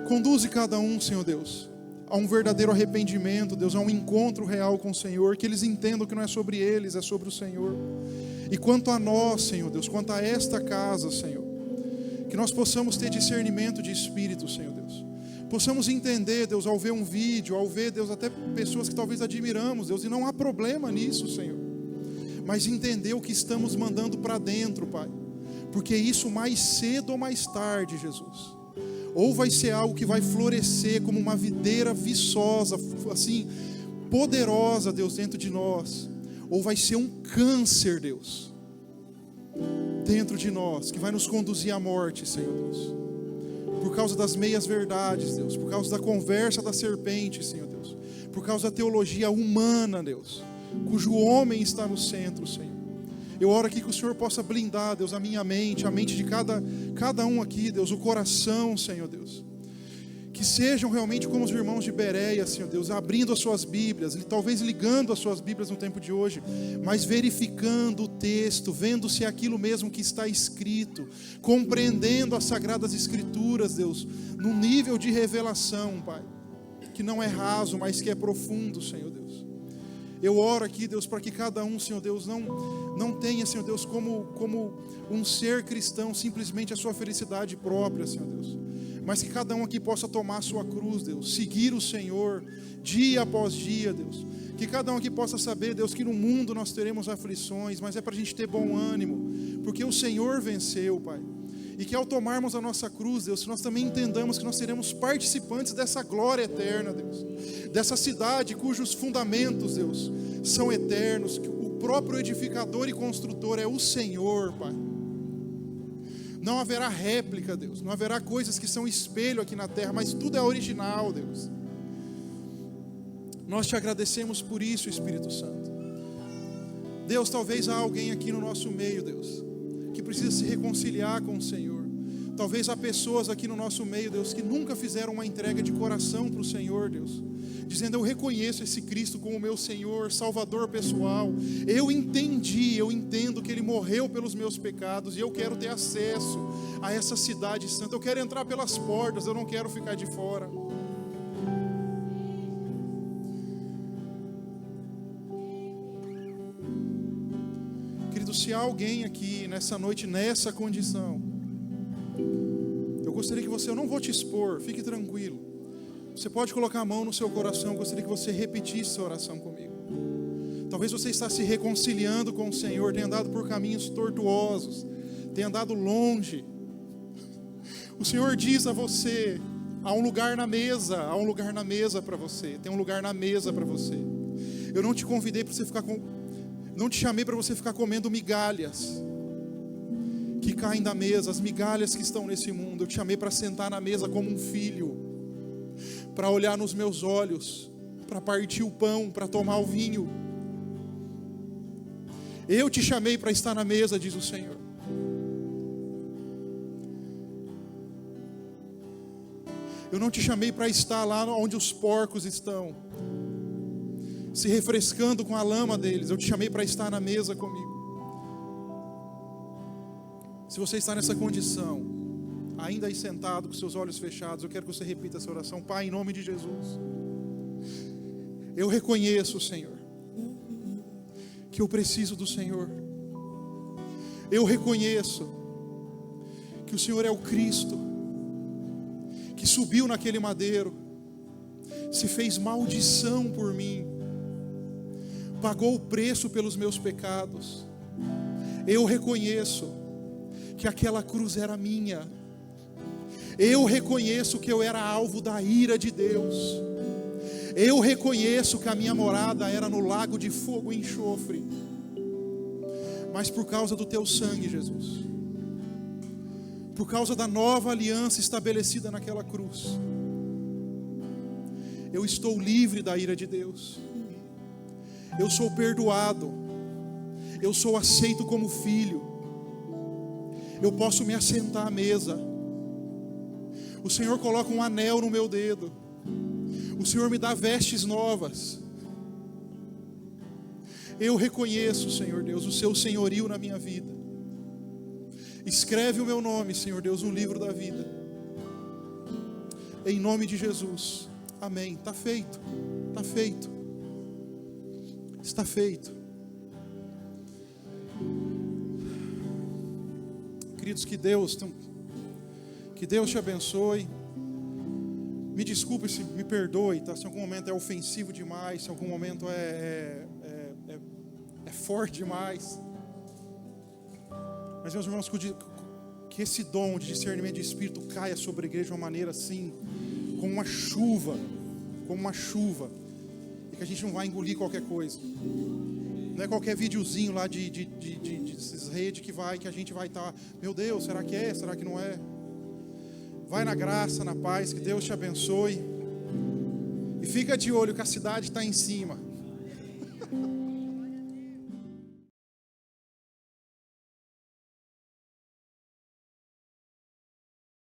Conduze cada um, Senhor Deus, a um verdadeiro arrependimento, Deus, a um encontro real com o Senhor, que eles entendam que não é sobre eles, é sobre o Senhor. E quanto a nós, Senhor Deus, quanto a esta casa, Senhor, que nós possamos ter discernimento de espírito, Senhor Deus. Possamos entender, Deus, ao ver um vídeo, ao ver, Deus, até pessoas que talvez admiramos, Deus, e não há problema nisso, Senhor. Mas entender o que estamos mandando para dentro, Pai. Porque isso mais cedo ou mais tarde, Jesus, ou vai ser algo que vai florescer como uma videira viçosa, assim, poderosa, Deus, dentro de nós, ou vai ser um câncer, Deus, dentro de nós, que vai nos conduzir à morte, Senhor Deus, por causa das meias verdades, Deus, por causa da conversa da serpente, Senhor Deus, por causa da teologia humana, Deus, cujo homem está no centro, Senhor. Eu oro aqui que o Senhor possa blindar, Deus, a minha mente, a mente de cada um aqui, Deus, o coração, Senhor Deus. Que sejam realmente como os irmãos de Bereia, Senhor Deus, abrindo as suas Bíblias, talvez ligando as suas Bíblias no tempo de hoje, mas verificando o texto, vendo se é aquilo mesmo que está escrito, compreendendo as Sagradas Escrituras, Deus, num nível de revelação, Pai, que não é raso, mas que é profundo, Senhor Deus. Eu oro aqui, Deus, para que cada um, Senhor Deus, não tenha, Senhor Deus, como um ser cristão, simplesmente a sua felicidade própria, Senhor Deus. Mas que cada um aqui possa tomar a sua cruz, Deus, seguir o Senhor, dia após dia, Deus. Que cada um aqui possa saber, Deus, que no mundo nós teremos aflições, mas é para a gente ter bom ânimo, porque o Senhor venceu, Pai. E que ao tomarmos a nossa cruz, Deus, nós também entendamos que nós seremos participantes dessa glória eterna, Deus. Dessa cidade cujos fundamentos, Deus, são eternos, que o próprio edificador e construtor é o Senhor, Pai. Não haverá réplica, Deus, não haverá coisas que são espelho aqui na terra, mas tudo é original, Deus. Nós te agradecemos por isso, Espírito Santo. Deus, talvez há alguém aqui no nosso meio, Deus, que precisa se reconciliar com o Senhor. Talvez há pessoas aqui no nosso meio, Deus, que nunca fizeram uma entrega de coração para o Senhor, Deus, dizendo: eu reconheço esse Cristo como meu Senhor, Salvador pessoal. Eu entendo que Ele morreu pelos meus pecados, e eu quero ter acesso a essa cidade santa. Eu quero entrar pelas portas, eu não quero ficar de fora. Querido, se há alguém aqui nessa noite, nessa condição, eu gostaria que você, eu não vou te expor, fique tranquilo. Você pode colocar a mão no seu coração, eu gostaria que você repetisse essa oração comigo. Talvez você está se reconciliando com o Senhor, tenha andado por caminhos tortuosos, tenha andado longe. O Senhor diz a você: há um lugar na mesa para você, tem um lugar na mesa para você. Eu não te convidei para você ficar não te chamei para você ficar comendo migalhas que caem da mesa, as migalhas que estão nesse mundo. Eu te chamei para sentar na mesa como um filho, para olhar nos meus olhos, para partir o pão, para tomar o vinho. Eu te chamei para estar na mesa, diz o Senhor. Eu não te chamei para estar lá onde os porcos estão, se refrescando com a lama deles. Eu te chamei para estar na mesa comigo. Se você está nessa condição, ainda aí sentado com seus olhos fechados, eu quero que você repita essa oração. Pai, em nome de Jesus, eu reconheço, Senhor, que eu preciso do Senhor. Eu reconheço que o Senhor é o Cristo, que subiu naquele madeiro, se fez maldição por mim, pagou o preço pelos meus pecados, Eu reconheço que aquela cruz era minha. Eu reconheço que eu era alvo da ira de Deus. Eu reconheço que a minha morada era no lago de fogo e enxofre. Mas por causa do teu sangue, Jesus, por causa da nova aliança estabelecida naquela cruz, eu estou livre da ira de Deus. Eu sou perdoado. Eu sou aceito como filho. Eu posso me assentar à mesa. O Senhor coloca um anel no meu dedo. O Senhor me dá vestes novas. Eu reconheço, Senhor Deus, o seu senhorio na minha vida. Escreve o meu nome, Senhor Deus, no livro da vida. Em nome de Jesus. Amém. Está feito. Está feito. Está feito. Queridos, que Deus te abençoe. Me desculpe, se me perdoe, tá? Se em algum momento é ofensivo demais, se em algum momento é forte demais. Mas, meus irmãos, que esse dom de discernimento de espírito caia sobre a igreja de uma maneira assim, como uma chuva, e que a gente não vai engolir qualquer coisa. Não é qualquer videozinho lá de redes que a gente vai estar, meu Deus, será que é? Será que não é? Vai na graça, na paz, que Deus te abençoe. E fica de olho que a cidade está em cima.